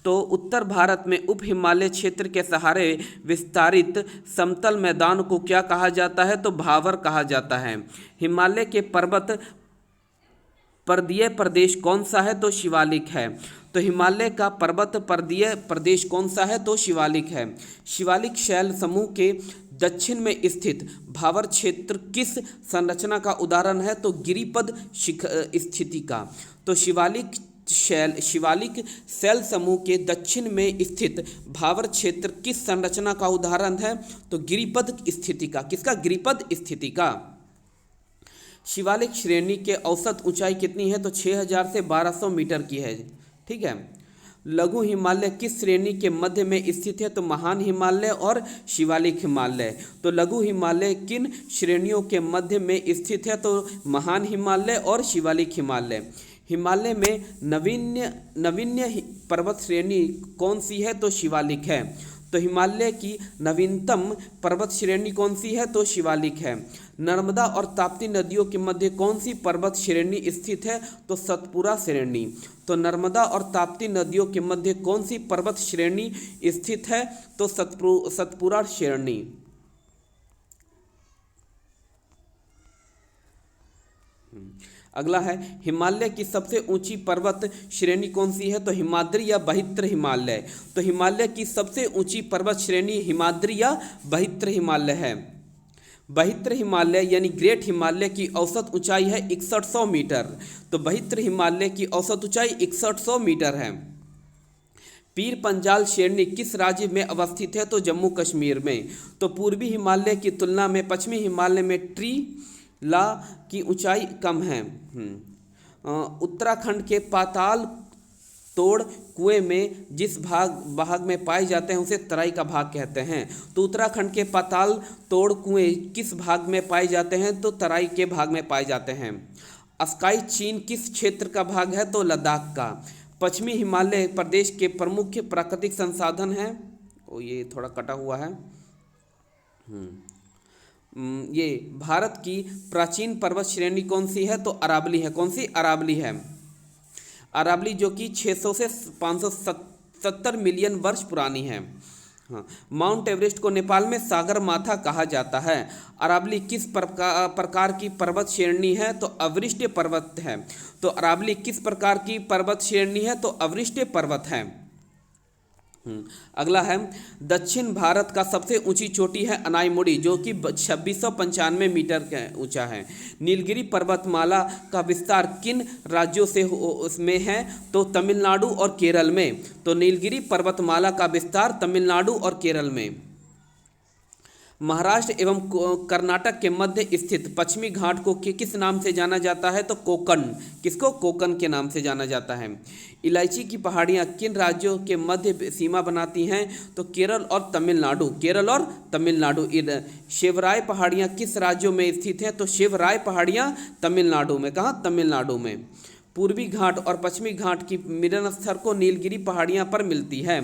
तो उत्तर भारत में उप हिमालय क्षेत्र के सहारे विस्तारित समतल मैदान को क्या कहा जाता है? तो भावर कहा जाता है। हिमालय के पर्वत पर्वतीय प्रदेश कौन सा है? तो शिवालिक है। तो हिमालय का पर्वत पर्वतीय प्रदेश कौन सा है? तो शिवालिक है। शिवालिक शैल समूह के दक्षिण में स्थित भावर क्षेत्र किस संरचना का उदाहरण है? तो गिरिपद स्थिति का। तो शिवालिक शैल समूह के दक्षिण में स्थित भावर क्षेत्र किस संरचना का उदाहरण है? तो गिरिपद स्थिति का। किसका? गिरिपद स्थिति का। शिवालिक श्रेणी के औसत ऊंचाई कितनी है? तो 6000 से 1200 मीटर की है। ठीक है। लघु हिमालय किस श्रेणी के मध्य में स्थित है? तो महान हिमालय और शिवालिक हिमालय। तो लघु हिमालय किन श्रेणियों के मध्य में स्थित है? तो महान हिमालय और शिवालिक हिमालय। हिमालय में नवीन्य पर्वत श्रेणी कौन सी है? तो शिवालिक है। तो हिमालय की नवीनतम पर्वत श्रेणी कौन सी है? तो शिवालिक है। नर्मदा और ताप्ती नदियों के मध्य कौन सी पर्वत श्रेणी स्थित है? तो सतपुरा श्रेणी। तो नर्मदा और ताप्ती नदियों के मध्य कौन सी पर्वत श्रेणी स्थित है? तो सतपुरा श्रेणी। अगला है हिमालय की सबसे ऊंची पर्वत श्रेणी कौन सी है? तो हिमाद्री या बहित्र हिमालय। तो हिमालय की सबसे ऊंची पर्वत श्रेणी हिमाद्री या बहित्र हिमालय है। बहित्र हिमालय यानी ग्रेट हिमालय की औसत ऊंचाई है 6100 मीटर। तो बहित्र हिमालय की औसत ऊंचाई 6100 मीटर है। पीर पंजाल शेरनी किस राज्य में अवस्थित है? तो जम्मू कश्मीर में। तो पूर्वी हिमालय की तुलना में पश्चिमी हिमालय में ट्रीला की ऊंचाई कम है। उत्तराखंड के पाताल तोड़ कुएं में जिस भाग में पाए जाते हैं उसे तराई का भाग कहते हैं। तो उत्तराखंड के पाताल तोड़ कुएं किस भाग में पाए जाते हैं? तो तराई के भाग में पाए जाते हैं। स्काई चीन किस क्षेत्र का भाग है? तो लद्दाख का। पश्चिमी हिमालय प्रदेश के प्रमुख प्राकृतिक संसाधन हैं। ये थोड़ा कटा हुआ है। ये भारत की प्राचीन पर्वत श्रेणी कौन सी है? तो अरावली है। कौन सी? अरावली है। अरावली जो कि 600 से 570 मिलियन वर्ष पुरानी है। हाँ, माउंट एवरेस्ट को नेपाल में सागर माथा कहा जाता है। अरावली किस प्रकार की पर्वत श्रेणी है? तो अवरिष्ट पर्वत है। तो अरावली किस प्रकार की पर्वत श्रेणी है? तो अवरिष्ट पर्वत है। अगला है, दक्षिण भारत का सबसे ऊंची चोटी है अनाईमुड़ी जो कि 2695 मीटर ऊंचा है। नीलगिरी पर्वतमाला का विस्तार किन राज्यों से उसमें है? तो तमिलनाडु और केरल में। तो नीलगिरी पर्वतमाला का विस्तार तमिलनाडु और केरल में। महाराष्ट्र एवं कर्नाटक के मध्य स्थित पश्चिमी घाट को किस नाम से जाना जाता है? तो कोकण। किसको? कोकण के नाम से जाना जाता है। इलायची की पहाड़ियाँ किन राज्यों के मध्य सीमा बनाती हैं? तो केरल और तमिलनाडु। केरल और तमिलनाडु। शिवराय पहाड़ियाँ किस राज्यों में स्थित हैं? तो शिवराय पहाड़ियाँ तमिलनाडु में। कहाँ? तमिलनाडु में। पूर्वी घाट और पश्चिमी घाट की मिलन स्थल को नीलगिरी पहाड़ियाँ पर मिलती है।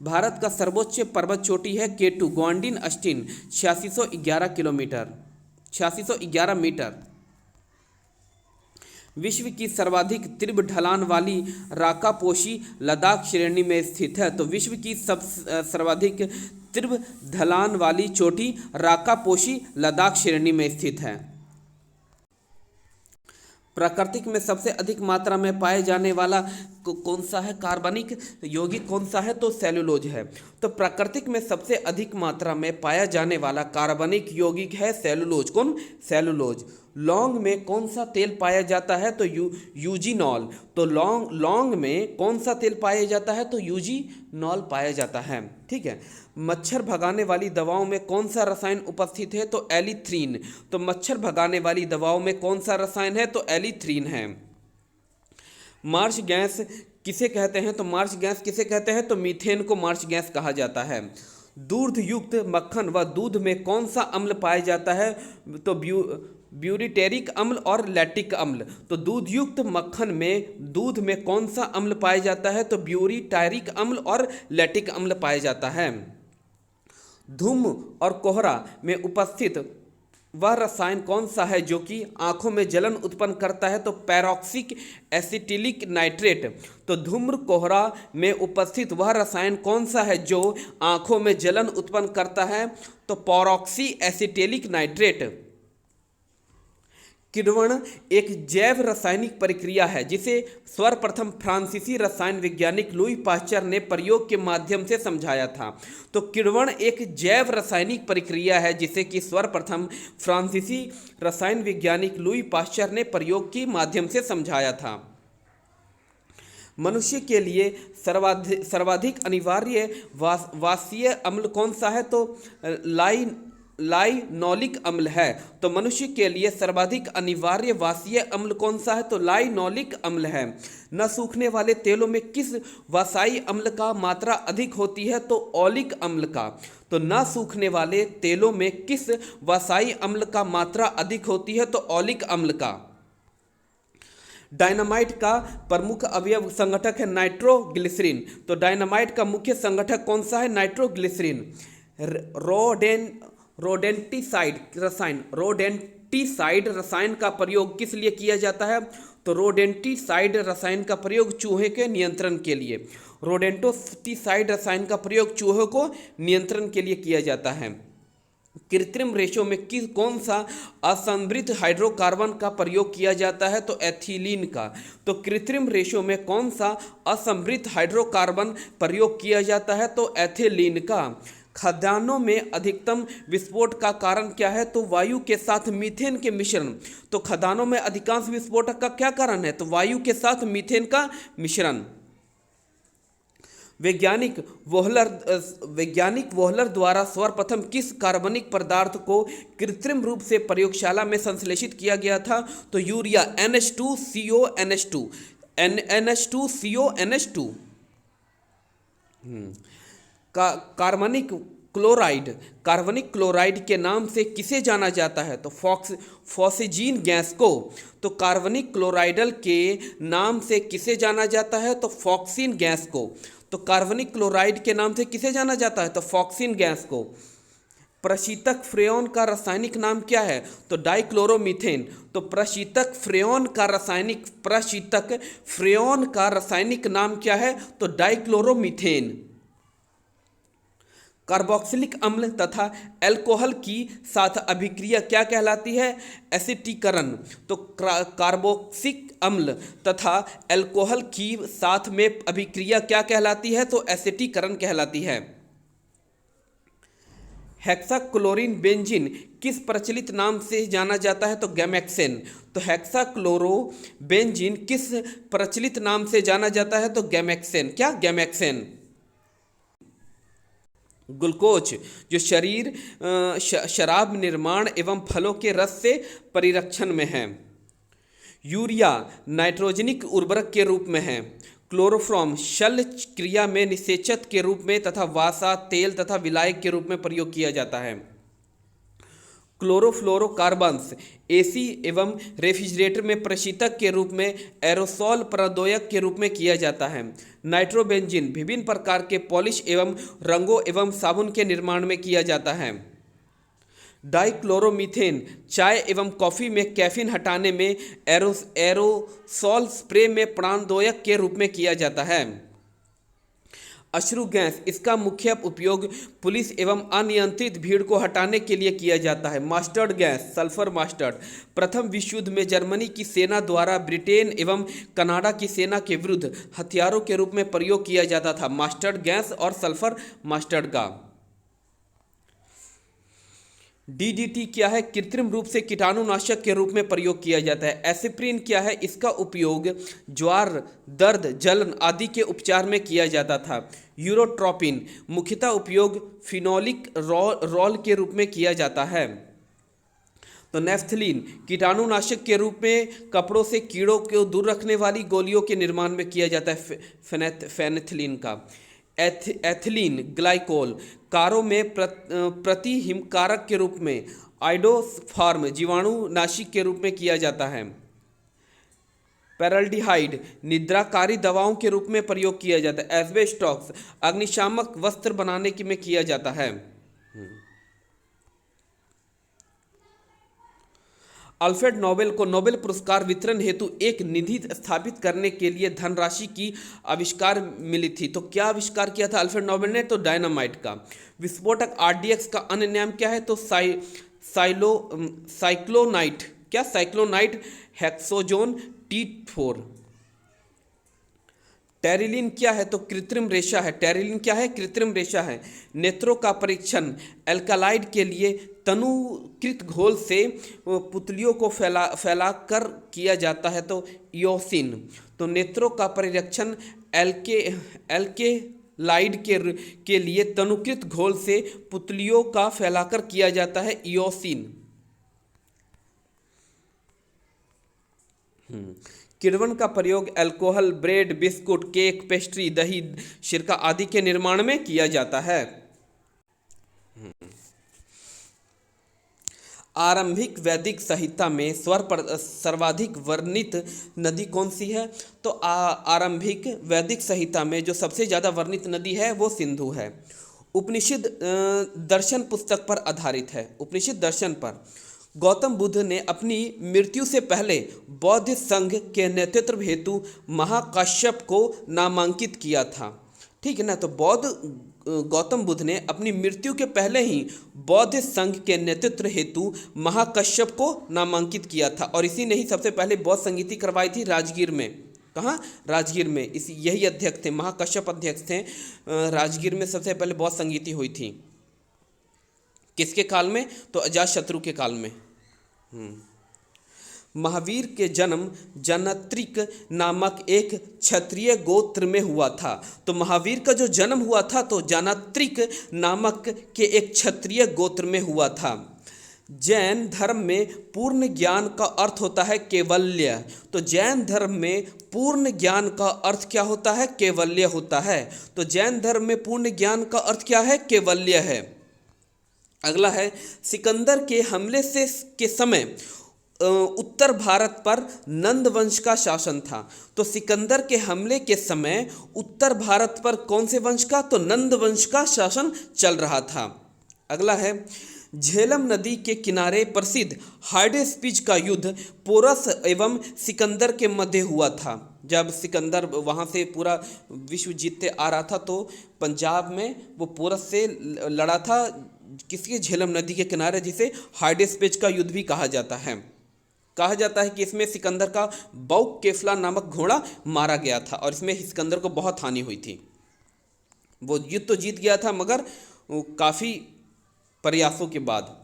भारत का सर्वोच्च पर्वत चोटी है केटू ग्वांडिन अस्टीन 8611 किलोमीटर 8611 मीटर। विश्व की सर्वाधिक तीव्र ढलान वाली राकापोशी लद्दाख श्रेणी में स्थित है। तो विश्व की सर्वाधिक तीव्र ढलान वाली चोटी राकापोशी लद्दाख श्रेणी में स्थित है। प्राकृतिक में सबसे अधिक मात्रा में पाए जाने वाला कौन सा है? कार्बनिक यौगिक कौन सा है? तो सेलुलोज है। तो प्राकृतिक में सबसे अधिक मात्रा में पाया जाने वाला कार्बनिक यौगिक है सेलुलोज। कौन? सेलुलोज। लौंग में कौन सा तेल पाया जाता है? तो यूजीनॉल। तो लौंग में कौन सा तेल पाया जाता है? तो यूजीनॉल पाया जाता है। ठीक है। मच्छर भगाने वाली दवाओं में कौन सा रसायन उपस्थित है? तो एलिथ्रीन। तो मच्छर भगाने वाली दवाओं में कौन सा रसायन है? तो एलिथ्रीन है। मार्श गैस किसे कहते हैं? तो मार्श गैस किसे कहते हैं? तो मीथेन को मार्श गैस कहा जाता है। दूध युक्त मक्खन व दूध में कौन सा अम्ल पाया जाता है? तो ब्यूरिटेरिक अम्ल और लैक्टिक अम्ल। तो दूध युक्त मक्खन में दूध में कौन सा अम्ल पाया जाता है? तो ब्यूरिटायरिक अम्ल और लैक्टिक अम्ल पाया जाता है। धूम और कोहरा में उपस्थित वह रसायन कौन सा है जो कि आंखों में जलन उत्पन्न करता है? तो पैरोक्सिक एसिटिलिक नाइट्रेट। तो धूम्र कोहरा में उपस्थित वह रसायन कौन सा है जो आंखों में जलन उत्पन्न करता है? तो पैरोक्सी एसिटिलिक नाइट्रेट। किण्वन एक जैव रासायनिक प्रक्रिया है जिसे सर्वप्रथम फ्रांसीसी रसायन वैज्ञानिक लुई पाश्चर ने प्रयोग के माध्यम से समझाया था। तो किण्वन एक जैव रासायनिक प्रक्रिया है जिसे कि सर्वप्रथम फ्रांसीसी रसायन वैज्ञानिक लुई पाश्चर ने प्रयोग के माध्यम से समझाया था। मनुष्य के लिए सर्वाधिक अनिवार्य वाष्पीय अम्ल कौन सा है? तो लाइनोलिक अम्ल है। तो मनुष्य के लिए सर्वाधिक अनिवार्य वाष्पीय अम्ल कौन सा है? तो लाइनोलिक अम्ल है। न सूखने वाले तेलों में किस वाष्पीय अम्ल का मात्रा अधिक होती है? तो ओलिक अम्ल का। तो न सूखने वाले तेलों में किस वाष्पीय अम्ल का मात्रा अधिक होती है? तो ओलिक अम्ल का। डायनामाइट का प्रमुख अवयव संगठक है नाइट्रोग्लिसरीन। तो डायनामाइट का मुख्य संगठक कौन सा है? नाइट्रोग्लिसरीन। रोडेंटिसाइड रसायन का प्रयोग किस लिए किया जाता है? तो रोडेंटिसाइड रसायन का प्रयोग चूहे के नियंत्रण के लिए। रोडेंटिसाइड रसायन का प्रयोग चूहों को नियंत्रण के लिए किया जाता है। कृत्रिम रेशों में कौन सा असंवृत हाइड्रोकार्बन का प्रयोग किया जाता है? तो एथिलीन का। तो कृत्रिम रेशों में कौन सा असंवृत हाइड्रोकार्बन प्रयोग किया जाता है? तो एथिलीन का। खदानों में अधिकतम विस्फोट का कारण क्या है? तो वायु के साथ मीथेन के मिश्रण। तो खदानों में अधिकांश विस्फोट का क्या कारण है? तो वायु के साथ मीथेन का मिश्रण। वैज्ञानिक वोहलर द्वारा सर्वप्रथम किस कार्बनिक पदार्थ को कृत्रिम रूप से प्रयोगशाला में संश्लेषित किया गया था? तो यूरिया NH2CO NH2CO कार्बनिक क्लोराइड के नाम से किसे जाना जाता है? तो फॉस्फेजीन गैस को। तो कार्बनिक क्लोराइडल के नाम से किसे जाना जाता है? तो फॉक्सीन गैस को। तो कार्बनिक क्लोराइड के नाम से किसे जाना जाता है? तो फॉक्सीन गैस को। प्रशीतक फ्रेयॉन का रासायनिक नाम क्या है? तो डाइक्लोरोमीथेन। तो प्रशीतक फ्रेयॉन का रासायनिक नाम क्या है? तो डाइक्लोरोमीथेन। कार्बोक्सिलिक अम्ल तथा अल्कोहल की साथ अभिक्रिया क्या कहलाती है? एसिटीकरण। तो कार्बोक्सिलिक अम्ल तथा अल्कोहल की साथ में अभिक्रिया क्या कहलाती है? तो एसिटीकरण कहलाती है। हेक्साक्लोरीन बेंजीन किस प्रचलित नाम से जाना जाता है? तो गैमेक्सेन। तो हेक्साक्लोरोबेंजीन किस प्रचलित नाम से जाना जाता है? तो गैमेक्सेन। क्या? गैमेक्सेन। ग्लूकोज जो शराब निर्माण एवं फलों के रस से परिरक्षण में है। यूरिया नाइट्रोजनिक उर्वरक के रूप में है। क्लोरोफॉर्म शल्य क्रिया में निषेचक के रूप में तथा वसा, तेल तथा विलायक के रूप में प्रयोग किया जाता है। क्लोरोफ्लोरोकार्बन्स एसी एवं रेफ्रिजरेटर में प्रशीतक के रूप में, एरोसोल प्रदोयक के रूप में किया जाता है। नाइट्रोबेंजीन विभिन्न प्रकार के पॉलिश एवं रंगों एवं साबुन के निर्माण में किया जाता है। डाइक्लोरोमीथेन चाय एवं कॉफ़ी में कैफीन हटाने में, एरोसोल स्प्रे में प्राणदोयक के रूप में किया जाता है। अश्रु गैस इसका मुख्य उपयोग पुलिस एवं अनियंत्रित भीड़ को हटाने के लिए किया जाता है। मास्टर्ड गैस सल्फर मास्टर्ड प्रथम विश्व युद्ध में जर्मनी की सेना द्वारा ब्रिटेन एवं कनाडा की सेना के विरुद्ध हथियारों के रूप में प्रयोग किया जाता था। मास्टर्ड गैस और सल्फर मास्टर्ड का। DDT क्या है? कृत्रिम रूप से कीटाणुनाशक के रूप में प्रयोग किया जाता है। एस्पिरिन क्या है? इसका उपयोग ज्वर, दर्द, जलन आदि के उपचार में किया जाता था। यूरोट्रोपिन मुख्यतः उपयोग फिनोलिक रोल के रूप में किया जाता है। तो नेफ्थलीन कीटाणुनाशक के रूप में कपड़ों से कीड़ों को दूर रखने वाली गोलियों के निर्माण में किया जाता है। फेनेथिलीन का। एथिलीन ग्लाइकोल कारों में प्रतिहिमकारक के रूप में, आइडोफार्म जीवाणुनाशी के रूप में किया जाता है। पैराल्डिहाइड निद्राकारी दवाओं के रूप में प्रयोग किया जाता है। एस्बेस्टॉस अग्निशामक वस्त्र बनाने में किया जाता है। अल्फ्रेड नोबेल को नोबेल पुरस्कार वितरण हेतु एक निधि स्थापित करने के लिए धनराशि की आविष्कार मिली थी। तो क्या आविष्कार किया था अल्फ्रेड नोबेल ने? तो डायनामाइट का। विस्फोटक RDX का अन्य नाम क्या है? तो साइक्लोनाइट। क्या? साइक्लोनाइट हेक्सोजोन T4। टेरिलिन क्या है? तो कृत्रिम रेशा है। टेरिलिन क्या है? कृत्रिम रेशा है। नेत्रों का परीक्षण एल्कालाइड के लिए तनुकृत घोल से पुतलियों को फैलाकर किया जाता है। तो इयोसिन। तो नेत्रों का परीक्षण एल्केलाइड के लिए तनुकृत घोल से पुतलियों का फैलाकर किया जाता है। इयोसिन। किण्वन का प्रयोग alcohol, bread, biscuit, cake, pastry, दही, सिरका आदि के निर्माण में किया जाता है। आरंभिक वैदिक संहिता में सर्वाधिक वर्णित नदी कौन सी है? तो आरंभिक वैदिक संहिता में जो सबसे ज़्यादा वर्णित नदी है वो सिंधु है। उपनिषद दर्शन पुस्तक पर आधारित है। उपनिषद दर्शन पर गौतम बुद्ध ने अपनी मृत्यु से पहले बौद्ध संघ के नेतृत्व हेतु महाकाश्यप को नामांकित किया था। ठीक है ना? तो गौतम बुद्ध ने अपनी मृत्यु के पहले ही बौद्ध संघ के नेतृत्व हेतु महाकश्यप को नामांकित किया था। और इसी ने ही सबसे पहले बौद्ध संगीति करवाई थी राजगीर में। कहाँ? राजगीर में। यही अध्यक्ष थे, महाकश्यप अध्यक्ष थे। राजगीर में सबसे पहले बौद्ध संगीति हुई थी। किसके काल में? तो अजातशत्रु के काल में। महावीर के जन्म जनत्रिक नामक एक क्षत्रिय गोत्र में हुआ था। तो महावीर का जो जन्म हुआ था तो जनत्रिक नामक के एक क्षत्रिय गोत्र में हुआ था। जैन धर्म में पूर्ण ज्ञान का अर्थ होता है कैवल्य। तो जैन धर्म में पूर्ण ज्ञान का अर्थ क्या होता है? कैवल्य होता है। तो जैन धर्म में पूर्ण ज्ञान का अर्थ क्या है? कैवल्य है। अगला है, सिकंदर के हमले के समय उत्तर भारत पर नंद वंश का शासन था। तो सिकंदर के हमले के समय उत्तर भारत पर कौन से वंश का? तो नंद वंश का शासन चल रहा था। अगला है, झेलम नदी के किनारे प्रसिद्ध हाइडेस्पिच का युद्ध पोरस एवं सिकंदर के मध्य हुआ था। जब सिकंदर वहाँ से पूरा विश्व जीतते आ रहा था तो पंजाब में वो पोरस से लड़ा था, किसके? झेलम नदी के किनारे, जिसे हाइडेस्पिच का युद्ध भी कहा जाता है। कहा जाता है कि इसमें सिकंदर का बौक केफला नामक घोड़ा मारा गया था और इसमें सिकंदर को बहुत हानि हुई थी। वो युद्ध तो जीत गया था मगर काफ़ी प्रयासों के बाद।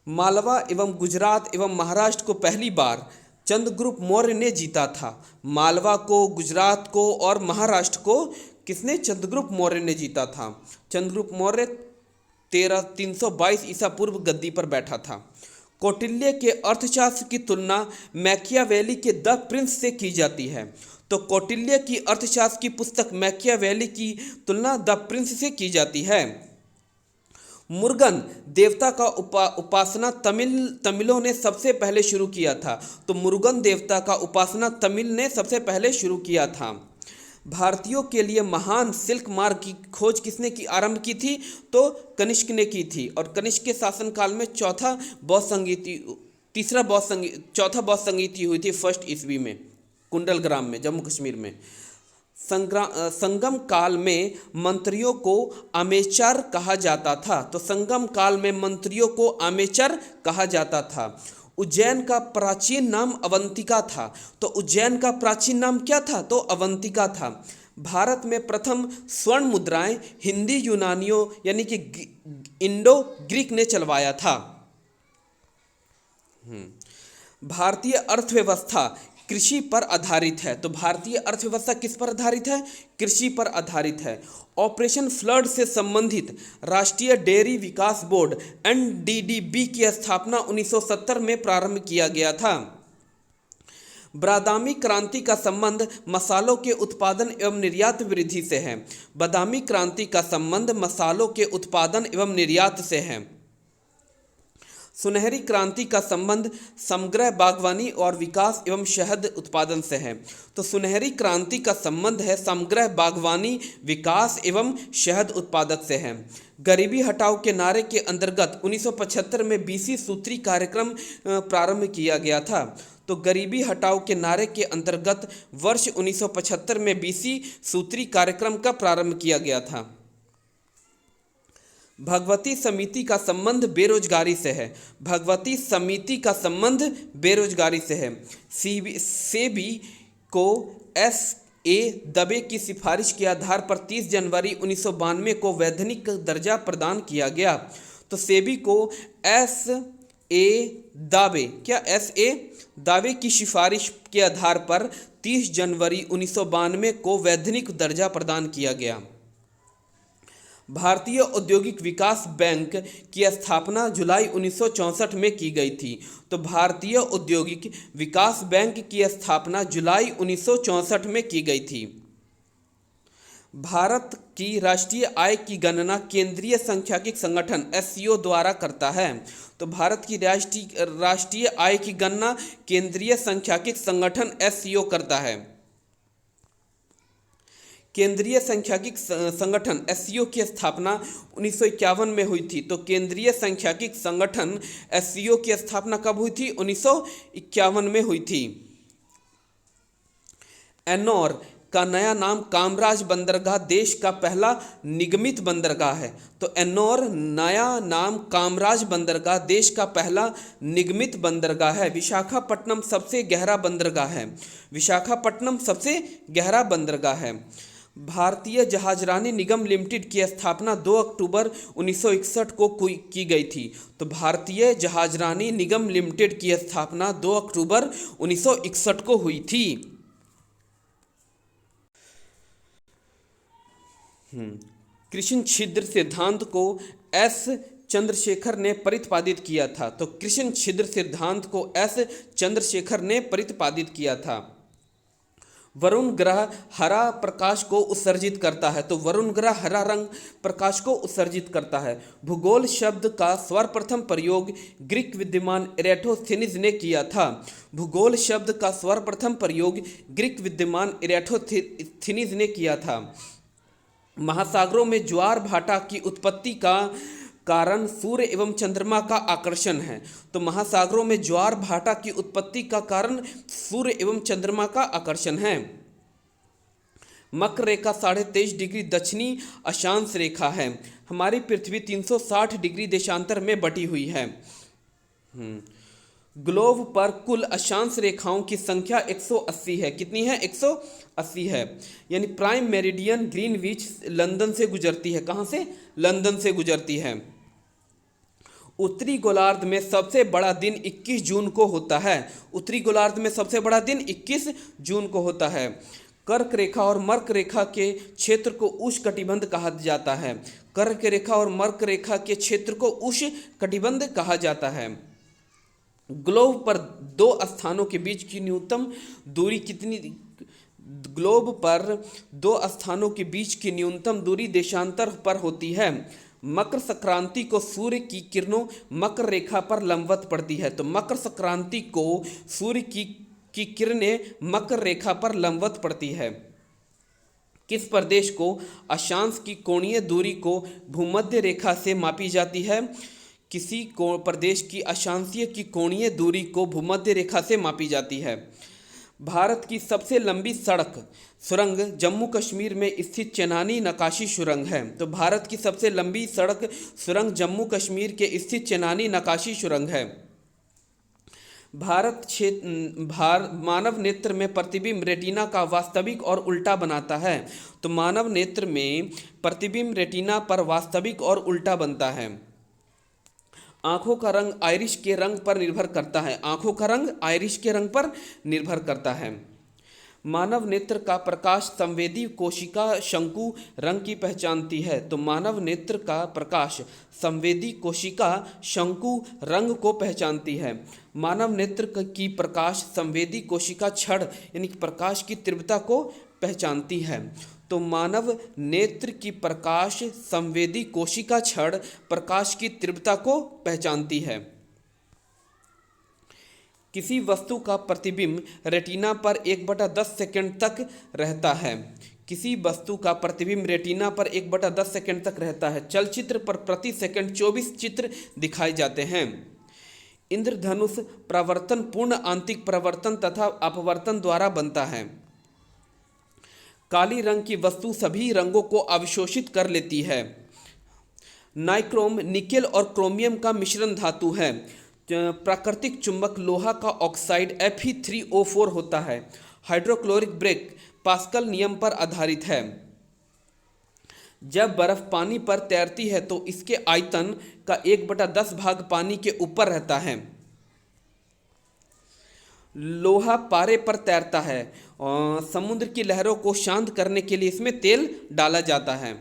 मालवा एवं गुजरात एवं महाराष्ट्र को पहली बार चंद्रगुप्त मौर्य ने जीता था। मालवा को, गुजरात को और महाराष्ट्र को किसने? चंद्रगुप्त मौर्य ने जीता था। चंद्रगुप्त मौर्य 322 ईसा पूर्व गद्दी पर बैठा था। कौटिल्य के अर्थशास्त्र की तुलना मैकियावेली के द प्रिंस से की जाती है। तो कौटिल्य की अर्थशास्त्र की पुस्तक मैकियावेली की तुलना द प्रिंस से की जाती है। मुर्गन देवता का उपासना तमिलों ने सबसे पहले शुरू किया था। तो मुर्गन देवता का उपासना तमिल ने सबसे पहले शुरू किया था। भारतीयों के लिए महान सिल्क मार्ग की खोज किसने की आरंभ की थी? तो कनिष्क ने की थी। और कनिष्क के शासनकाल में चौथा बौद्ध संगीति हुई थी, फर्स्ट ईस्वी में, कुंडलग्राम में, जम्मू कश्मीर में। संगम काल में मंत्रियों को आमेचर कहा जाता था। तो संगम काल में मंत्रियों को आमेचर कहा जाता था। उज्जैन का प्राचीन नाम अवंतिका था। तो उज्जैन का प्राचीन नाम क्या था? तो अवंतिका था। भारत में प्रथम स्वर्ण मुद्राएं हिंदी यूनानियों यानी कि इंडो ग्रीक ने चलवाया था। भारतीय अर्थव्यवस्था कृषि पर आधारित है। तो भारतीय अर्थव्यवस्था किस पर आधारित है? कृषि पर आधारित है। ऑपरेशन फ्लड से संबंधित राष्ट्रीय डेयरी विकास बोर्ड NDDB की स्थापना 1970 में प्रारंभ किया गया था। बादामी क्रांति का संबंध मसालों के उत्पादन एवं निर्यात वृद्धि से है। बादामी क्रांति का संबंध मसालों के उत्पादन एवं निर्यात से है। सुनहरी क्रांति का संबंध समग्र बागवानी और विकास एवं शहद उत्पादन से है। तो सुनहरी क्रांति का संबंध है समग्र बागवानी, विकास एवं शहद उत्पादक से है। गरीबी हटाओ के नारे के अंतर्गत 1975 में BC सूत्री कार्यक्रम प्रारंभ किया गया था। तो गरीबी हटाओ के नारे के अंतर्गत वर्ष 1975 में BC सूत्री कार्यक्रम का प्रारंभ किया गया था। भगवती समिति का संबंध बेरोजगारी से है। भगवती समिति का संबंध बेरोजगारी से है। सेबी को SA दबे की सिफारिश के आधार पर 30 जनवरी 1992 को वैधानिक दर्जा प्रदान किया गया। तो सेबी को SA दावे की सिफारिश के आधार पर 30 जनवरी 1992 को वैधानिक दर्जा प्रदान किया गया। भारतीय औद्योगिक विकास बैंक की स्थापना जुलाई 1964 में की गई थी। तो भारतीय औद्योगिक विकास बैंक की स्थापना जुलाई 1964 में की गई थी। भारत की राष्ट्रीय आय की गणना केंद्रीय सांख्यिकी संगठन SCO द्वारा करता है। तो भारत की राष्ट्रीय आय की गणना केंद्रीय सांख्यिकी संगठन SCO करता है। केंद्रीय सांख्यिकी संगठन SCO की स्थापना 1951 में हुई थी। तो केंद्रीय सांख्यिकी संगठन SCO की स्थापना कब हुई थी? 1951 में हुई थी। एन्नौर का नया नाम कामराज बंदरगाह देश का पहला निगमित बंदरगाह है। तो एन्नौर नया नाम कामराज बंदरगाह देश का पहला निगमित बंदरगाह है। विशाखापट्टनम सबसे गहरा बंदरगाह है। विशाखापट्टनम सबसे गहरा बंदरगाह है। भारतीय जहाजरानी निगम लिमिटेड की स्थापना 2 अक्टूबर 1961 को की गई थी। तो भारतीय जहाजरानी निगम लिमिटेड की स्थापना 2 अक्टूबर 1961 को हुई थी। कृष्ण छिद्र सिद्धांत को एस चंद्रशेखर ने प्रतिपादित किया था। तो कृष्ण छिद्र सिद्धांत को एस चंद्रशेखर ने प्रतिपादित किया था। वरुण ग्रह हरा प्रकाश को उत्सर्जित करता है। तो वरुण ग्रह हरा रंग प्रकाश को उत्सर्जित करता है। भूगोल शब्द का सर्वप्रथम प्रयोग ग्रीक विद्वान एराटोस्थेनीज ने किया था। भूगोल शब्द का सर्वप्रथम प्रयोग ग्रीक विद्वान एराटोस्थेनीज ने किया था। महासागरों में ज्वार भाटा की उत्पत्ति का कारण सूर्य एवं चंद्रमा का आकर्षण है। तो महासागरों में ज्वार भाटा की उत्पत्ति का कारण सूर्य एवं चंद्रमा का आकर्षण है। मकर रेखा 23.5 डिग्री दक्षिणी अक्षांश रेखा है। हमारी पृथ्वी 360 डिग्री देशांतर में बटी हुई है। ग्लोब पर कुल अक्षांश रेखाओं की संख्या 180 है। कितनी है? 180 है। यानी प्राइम मेरिडियन ग्रीनविच लंदन से गुजरती है। कहाँ से? लंदन से गुजरती है। उत्तरी गोलार्ध में सबसे बड़ा दिन 21 जून को होता है। उत्तरी गोलार्ध में सबसे बड़ा दिन 21 जून को होता है। कर्क रेखा और मर्क रेखा के क्षेत्र को उष्णकटिबंध कहा जाता है। कर्क रेखा और मर्क रेखा के क्षेत्र को उष्णकटिबंध कहा जाता है। ग्लोब पर दो स्थानों के बीच की न्यूनतम दूरी कितनी? ग्लोब पर दो स्थानों के बीच की न्यूनतम दूरी देशांतर पर होती है। मकर संक्रांति को सूर्य की किरणों मकर रेखा पर लंबवत पड़ती है। तो मकर संक्रांति को सूर्य की किरणें मकर रेखा पर लंबवत पड़ती है। किस प्रदेश को अक्षांश की कोणीय दूरी को भूमध्य रेखा से मापी जाती है? किसी प्रदेश की अक्षांशीय की कोणीय दूरी को भूमध्य रेखा से मापी जाती है। भारत की सबसे लंबी सड़क सुरंग जम्मू कश्मीर में स्थित चेनानी नक्काशी सुरंग है। तो भारत की सबसे लंबी सड़क सुरंग जम्मू कश्मीर के स्थित चेनानी नक्काशी सुरंग है। मानव नेत्र में प्रतिबिंब रेटिना का वास्तविक और उल्टा बनाता है। तो मानव नेत्र में प्रतिबिंब रेटिना पर वास्तविक और उल्टा बनता है। आँखों का रंग आइरिश के रंग पर निर्भर करता है। आँखों का रंग आइरिश के रंग पर निर्भर करता है। मानव नेत्र का प्रकाश संवेदी कोशिका शंकु रंग की पहचानती है। तो मानव नेत्र का प्रकाश संवेदी कोशिका शंकु रंग को पहचानती है। मानव नेत्र की प्रकाश संवेदी कोशिका छड़ यानी प्रकाश की तीव्रता को पहचानती है। तो मानव नेत्र की प्रकाश संवेदी कोशिका छड़ प्रकाश की तीव्रता को पहचानती है। किसी वस्तु का प्रतिबिंब रेटिना पर 1/10 सेकंड तक रहता है। किसी वस्तु का प्रतिबिंब रेटिना पर 1/10 सेकंड तक रहता है। चलचित्र पर प्रति सेकंड 24 चित्र दिखाए जाते हैं। इंद्रधनुष प्रवर्तन पूर्ण आंतरिक प्रवर्तन तथा अपवर्तन द्वारा बनता है। काली रंग की वस्तु सभी रंगों को अवशोषित कर लेती है। नाइक्रोम निकेल और क्रोमियम का मिश्रण धातु है। प्राकृतिक चुंबक लोहा का ऑक्साइड Fe3O4 होता है। हाइड्रोक्लोरिक ब्रेक पास्कल नियम पर आधारित है। जब बर्फ पानी पर तैरती है तो इसके आयतन का 1/10 भाग पानी के ऊपर रहता है। लोहा पारे पर तैरता है और समुद्र की लहरों को शांत करने के लिए इसमें तेल डाला जाता है।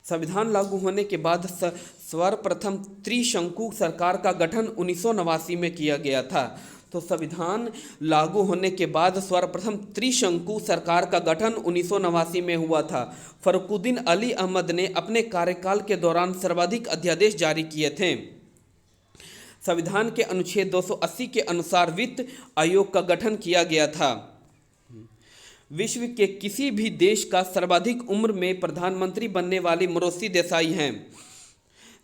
संविधान लागू होने के बाद सर्वप्रथम त्रिशंकु सरकार का गठन 1989 में किया गया था। तो संविधान लागू होने के बाद सर्वप्रथम त्रिशंकु सरकार का गठन 1989 में हुआ था। फरुखुद्दीन अली अहमद ने अपने कार्यकाल के दौरान सर्वाधिक अध्यादेश जारी किए थे। संविधान के अनुच्छेद 280 के अनुसार वित्त आयोग का गठन किया गया था। विश्व के किसी भी देश का सर्वाधिक उम्र में प्रधानमंत्री बनने वाली मोरोसी देसाई हैं।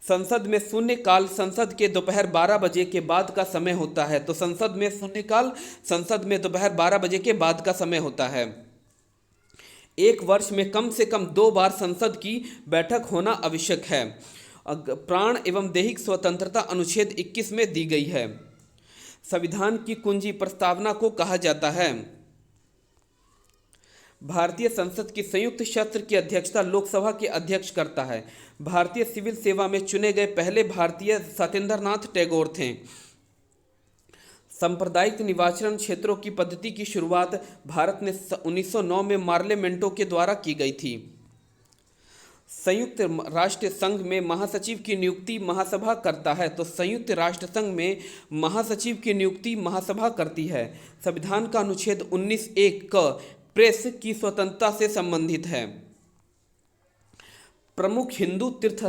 संसद में शून्यकाल संसद के दोपहर 12 बजे के बाद का समय होता है। तो संसद में शून्यकाल संसद में दोपहर 12 बजे के बाद का समय होता है। एक वर्ष में कम से कम 2 बार संसद की बैठक होना आवश्यक है। प्राण एवं दैहिक स्वतंत्रता अनुच्छेद 21 में दी गई है। संविधान की कुंजी प्रस्तावना को कहा जाता है। भारतीय संसद की संयुक्त सत्र की अध्यक्षता लोकसभा के अध्यक्ष करता है। भारतीय सिविल सेवा में चुने गए पहले भारतीय सत्येंद्रनाथ टैगोर थे। सांप्रदायिक निर्वाचन क्षेत्रों की पद्धति की शुरुआत भारत में 1909 में मार्ले मिंटो के द्वारा की गई थी। संयुक्त राष्ट्र संघ में महासचिव की नियुक्ति महासभा करता है, तो संयुक्त राष्ट्र संघ में महासचिव की नियुक्ति महासभा करती है। संविधान का अनुच्छेद 19(1) क प्रेस की स्वतंत्रता से संबंधित है। प्रमुख हिंदू तीर्थ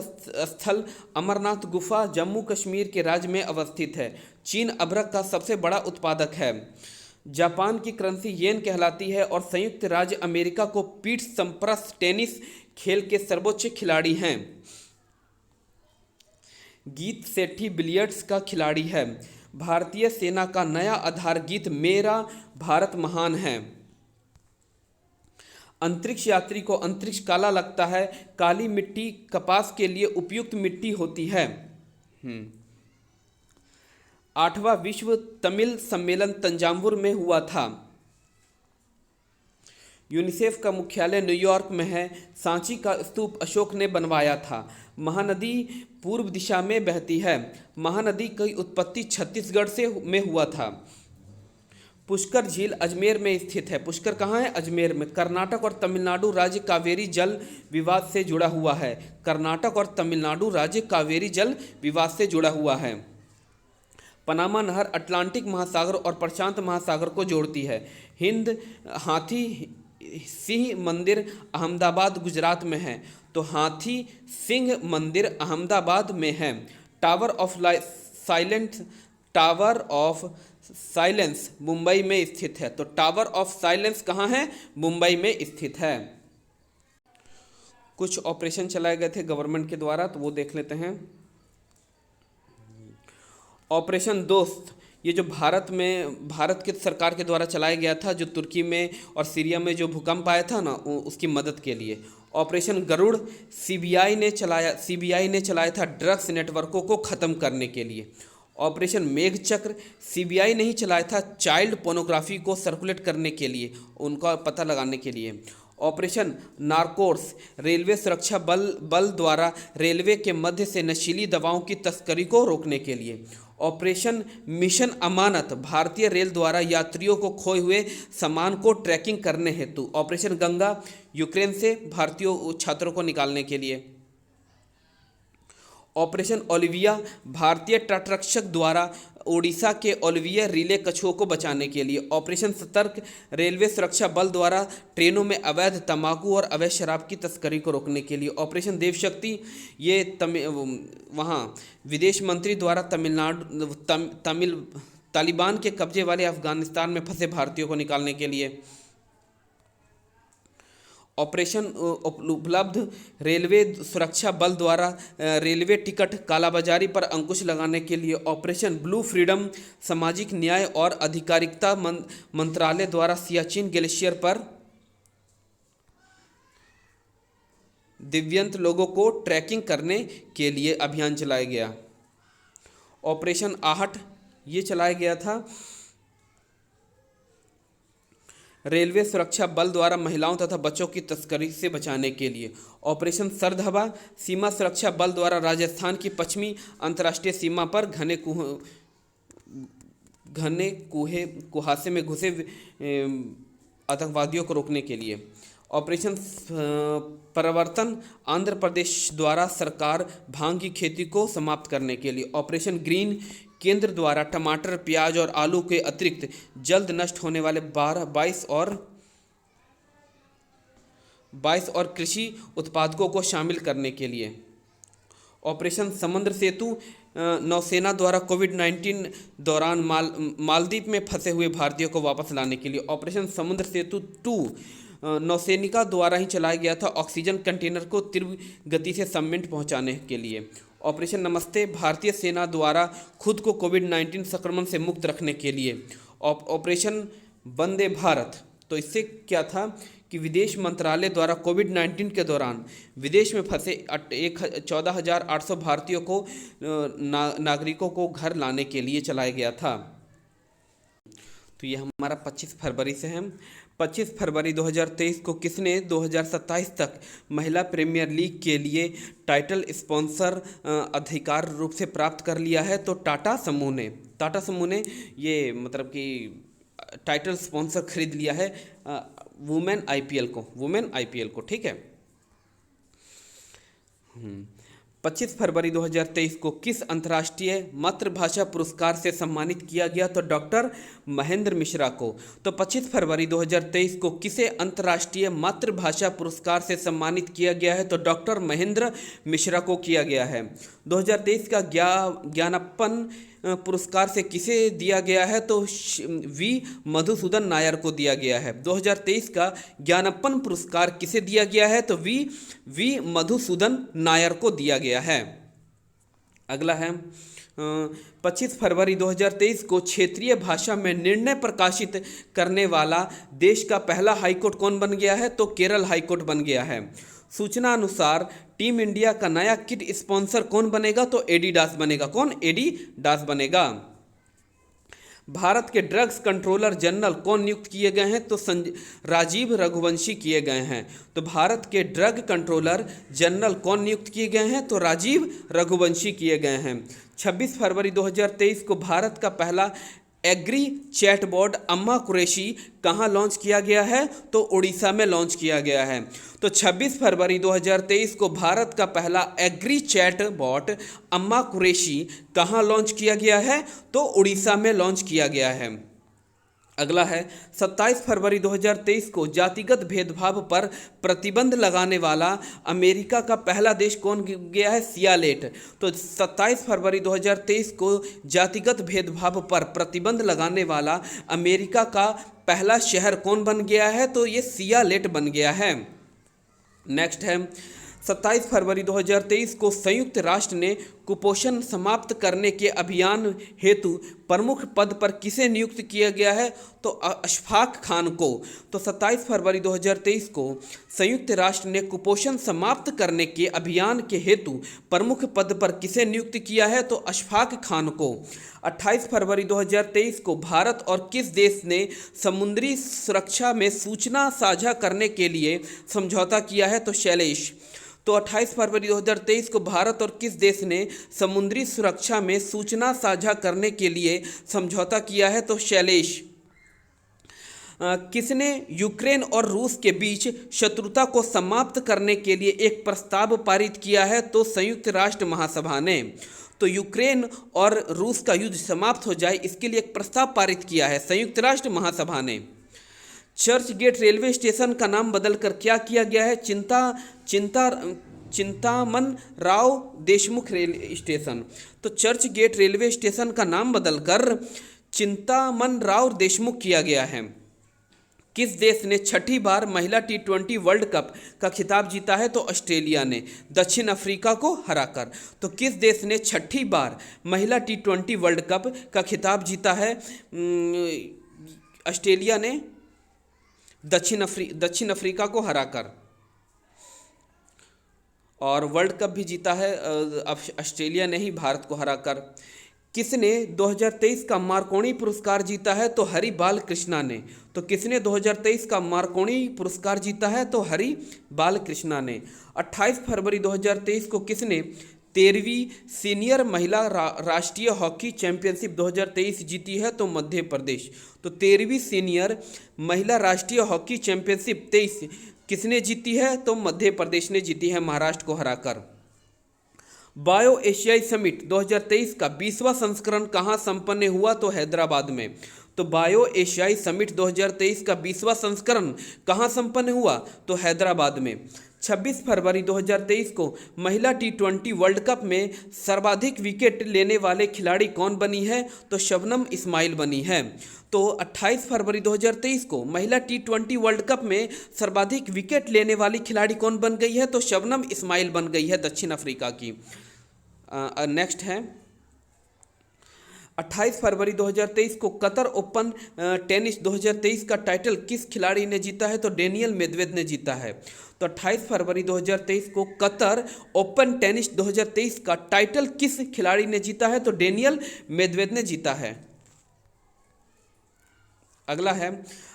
स्थल अमरनाथ गुफा जम्मू कश्मीर के राज्य में अवस्थित है। चीन अभ्रक का सबसे बड़ा उत्पादक है। जापान की करेंसी येन कहलाती है और संयुक्त राज्य अमेरिका को पीठ संप्रस टेनिस खेल के सर्वोच्च खिलाड़ी हैं। गीत सेठी बिलियर्ड्स का खिलाड़ी है। भारतीय सेना का नया आधार गीत मेरा भारत महान है। अंतरिक्ष यात्री को अंतरिक्ष काला लगता है। काली मिट्टी कपास के लिए उपयुक्त मिट्टी होती है। 8वां विश्व तमिल सम्मेलन तंजावुर में हुआ था। यूनिसेफ का मुख्यालय न्यूयॉर्क में है। सांची का स्तूप अशोक ने बनवाया था। महानदी पूर्व दिशा में बहती है। महानदी की उत्पत्ति छत्तीसगढ़ में हुआ था। पुष्कर झील अजमेर में स्थित है। पुष्कर कहाँ है? अजमेर में। कर्नाटक और तमिलनाडु राज्य कावेरी जल विवाद से जुड़ा हुआ है। कर्नाटक और तमिलनाडु राज्य कावेरी जल विवाद से जुड़ा हुआ है। पनामा नहर अटलांटिक महासागर और प्रशांत महासागर को जोड़ती है। हिंद हाथी सिंह मंदिर अहमदाबाद गुजरात में है, तो हाथी सिंह मंदिर अहमदाबाद में है। टावर ऑफ साइलेंस मुंबई में स्थित है, तो टावर ऑफ साइलेंस कहाँ है? मुंबई में स्थित है। कुछ ऑपरेशन चलाए गए थे गवर्नमेंट के द्वारा, तो वो देख लेते हैं। ऑपरेशन दोस्त, ये जो भारत के सरकार के द्वारा चलाया गया था, जो तुर्की में और सीरिया में जो भूकंप आया था ना, उसकी मदद के लिए। ऑपरेशन गरुड़ सीबीआई ने चलाया था ड्रग्स नेटवर्कों को ख़त्म करने के लिए। ऑपरेशन मेघचक्र सीबीआई ने ही चलाया था चाइल्ड पोर्नोग्राफी को सर्कुलेट करने के लिए, उनका पता लगाने के लिए। ऑपरेशन नारकोस रेलवे सुरक्षा बल द्वारा रेलवे के मध्य से नशीली दवाओं की तस्करी को रोकने के लिए। ऑपरेशन मिशन अमानत भारतीय रेल द्वारा यात्रियों को खोए हुए सामान को ट्रैकिंग करने हेतु। ऑपरेशन गंगा यूक्रेन से भारतीय छात्रों को निकालने के लिए। ऑपरेशन ओलिविया भारतीय तटरक्षक द्वारा ओडिशा के ओलिविया रिले कछुओं को बचाने के लिए। ऑपरेशन सतर्क रेलवे सुरक्षा बल द्वारा ट्रेनों में अवैध तंबाकू और अवैध शराब की तस्करी को रोकने के लिए। ऑपरेशन देवशक्ति ये वहाँ विदेश मंत्री द्वारा तालिबान के कब्जे वाले अफगानिस्तान में फंसे भारतीयों को निकालने के लिए। ऑपरेशन उपलब्ध रेलवे सुरक्षा बल द्वारा रेलवे टिकट कालाबाजारी पर अंकुश लगाने के लिए। ऑपरेशन ब्लू फ्रीडम सामाजिक न्याय और अधिकारिता मंत्रालय द्वारा सियाचिन ग्लेशियर पर दिव्यांग लोगों को ट्रैकिंग करने के लिए अभियान चलाया गया। ऑपरेशन आहट ये चलाया गया था रेलवे सुरक्षा बल द्वारा महिलाओं तथा बच्चों की तस्करी से बचाने के लिए। ऑपरेशन सरधबा सीमा सुरक्षा बल द्वारा राजस्थान की पश्चिमी अंतर्राष्ट्रीय सीमा पर घने कुहासे में घुसे आतंकवादियों को रोकने के लिए। ऑपरेशन परिवर्तन आंध्र प्रदेश द्वारा सरकार भांग की खेती को समाप्त करने के लिए। ऑपरेशन ग्रीन केंद्र द्वारा टमाटर, प्याज और आलू के अतिरिक्त जल्द नष्ट होने वाले 22 और कृषि उत्पादकों को शामिल करने के लिए। ऑपरेशन समुद्र सेतु नौसेना द्वारा कोविड-19 दौरान मालदीव में फंसे हुए भारतीयों को वापस लाने के लिए। ऑपरेशन समुद्र सेतु 2 नौसैनिका द्वारा ही चलाया गया था ऑक्सीजन कंटेनर को तीव्र गति से सबमिट पहुंचाने के लिए। ऑपरेशन नमस्ते भारतीय सेना द्वारा खुद को कोविड-19 संक्रमण से मुक्त रखने के लिए। ऑपरेशन वंदे भारत, तो इससे क्या था कि विदेश मंत्रालय द्वारा कोविड-19 के दौरान विदेश में फंसे 14,800 भारतीयों को नागरिकों को घर लाने के लिए चलाया गया था। तो ये हमारा 25 फरवरी से है। 25 फरवरी 2023 को किसने 2027 तक महिला प्रीमियर लीग के लिए टाइटल स्पॉन्सर अधिकार रूप से प्राप्त कर लिया है? तो टाटा समूह ने ये मतलब कि टाइटल स्पॉन्सर खरीद लिया है वुमेन आईपीएल को, ठीक है। 25 फरवरी 2023 को किस अंतर्राष्ट्रीय मातृभाषा पुरस्कार से सम्मानित किया गया? तो डॉक्टर महेंद्र मिश्रा को। तो 25 फरवरी 2023 को किसे अंतर्राष्ट्रीय मातृभाषा पुरस्कार से सम्मानित किया गया है? तो डॉक्टर महेंद्र मिश्रा को किया गया है। 2023 का ज्ञानप्पन पुरस्कार से किसे दिया गया है? तो वी मधुसूदन नायर को दिया गया है। 2023 का ज्ञानप्पन पुरस्कार किसे दिया गया है? तो वी मधुसूदन नायर को दिया गया है। अगला है 25 फरवरी 2023 को क्षेत्रीय भाषा में निर्णय प्रकाशित करने वाला देश का पहला हाईकोर्ट कौन बन गया है? तो केरल हाईकोर्ट बन गया है। सूचना अनुसार टीम इंडिया का नया किट स्पॉन्सर कौन बनेगा? तो एडिडास बनेगा। कौन? एडिडास बनेगा। भारत के ड्रग्स कंट्रोलर जनरल कौन नियुक्त किए गए हैं? तो राजीव रघुवंशी किए गए हैं। तो भारत के ड्रग कंट्रोलर जनरल कौन नियुक्त किए गए हैं? तो राजीव रघुवंशी किए गए हैं। 26 फरवरी 2023 को भारत का पहला एग्री चैटबॉट अम्मा कुरैशी कहाँ लॉन्च किया गया है? तो उड़ीसा में लॉन्च किया गया है। तो 26 फरवरी 2023 को भारत का पहला एग्री चैटबॉट अम्मा कुरैशी कहाँ लॉन्च किया गया है? तो उड़ीसा में लॉन्च किया गया है। अगला है 27 फरवरी 2023 को जातिगत भेदभाव पर प्रतिबंध लगाने वाला अमेरिका का पहला देश कौन गया है? सियालेट। तो 27 फरवरी 2023 को जातिगत भेदभाव पर प्रतिबंध लगाने वाला अमेरिका का पहला शहर कौन बन गया है? तो ये सियालेट बन गया है। नेक्स्ट है 27 फरवरी 2023 को संयुक्त राष्ट्र ने कुपोषण समाप्त करने के अभियान हेतु प्रमुख पद पर किसे नियुक्त किया गया है? तो अशफाक खान को। तो 27 फरवरी 2023 को संयुक्त राष्ट्र ने कुपोषण समाप्त करने के अभियान के हेतु प्रमुख पद पर किसे नियुक्त किया है? तो अशफाक खान को। 28 फरवरी 2023 को भारत और किस देश ने समुद्री सुरक्षा में सूचना साझा करने के लिए समझौता किया है? तो शैलेश। तो 28 फरवरी 2023 को भारत और किस देश ने समुद्री सुरक्षा में सूचना साझा करने के लिए समझौता किया है? तो शैलेश। किसने यूक्रेन और रूस के बीच शत्रुता को समाप्त करने के लिए एक प्रस्ताव पारित किया है? तो संयुक्त राष्ट्र महासभा ने। तो यूक्रेन और रूस का युद्ध समाप्त हो जाए इसके लिए एक प्रस्ताव पारित किया है संयुक्त राष्ट्र महासभा ने। चर्च गेट रेलवे स्टेशन का नाम बदलकर क्या किया गया है? Chintaman Rao Deshmukh railway station. तो चर्च गेट रेलवे स्टेशन का नाम बदलकर चिंतामन राव देशमुख किया गया है। किस देश ने छठी बार महिला T20 वर्ल्ड कप का खिताब जीता है? तो ऑस्ट्रेलिया ने, दक्षिण अफ्रीका को हराकर। तो किस देश ने छठी बार महिला T20 वर्ल्ड कप का खिताब जीता है? ऑस्ट्रेलिया ने दक्षिण अफ्रीका को हराकर। और वर्ल्ड कप भी जीता है ऑस्ट्रेलिया ने ही भारत को हराकर। किसने 2023 का मार्कोनी पुरस्कार जीता है? तो हरि बाल कृष्णा ने। तो किसने 2023 का मार्कोनी पुरस्कार जीता है? तो हरि बाल कृष्णा ने। 28 फरवरी 2023 को किसने 13वीं सीनियर महिला राष्ट्रीय हॉकी चैंपियनशिप 2023 जीती है? तो मध्य प्रदेश। तो 13वीं सीनियर महिला राष्ट्रीय हॉकी चैंपियनशिप 23 किसने जीती है? तो मध्य प्रदेश ने जीती है महाराष्ट्र को हराकर। बायो एशियाई समिट 2023 का 20वां संस्करण कहाँ संपन्न हुआ? तो हैदराबाद में। तो बायो एशियाई समिट 2023 का 20वां संस्करण कहाँ संपन्न हुआ? तो हैदराबाद में। 26 फरवरी 2023 को महिला T20 वर्ल्ड कप में सर्वाधिक विकेट लेने वाले खिलाड़ी कौन बनी है? तो शबनम इस्माइल बनी है। तो 28 फरवरी 2023 को महिला T20 वर्ल्ड कप में सर्वाधिक विकेट लेने वाली खिलाड़ी कौन बन गई है? तो शबनम इस्माइल बन गई है दक्षिण अफ्रीका की। नेक्स्ट है 28 फरवरी 2023 को कतर ओपन टेनिस 2023 का टाइटल किस खिलाड़ी ने जीता है? तो डेनियल मेदवेदेव ने जीता है। तो 28 फरवरी 2023 को कतर ओपन टेनिस 2023 का टाइटल किस खिलाड़ी ने जीता है? तो डेनियल मेदवेदेव ने जीता है। अगला है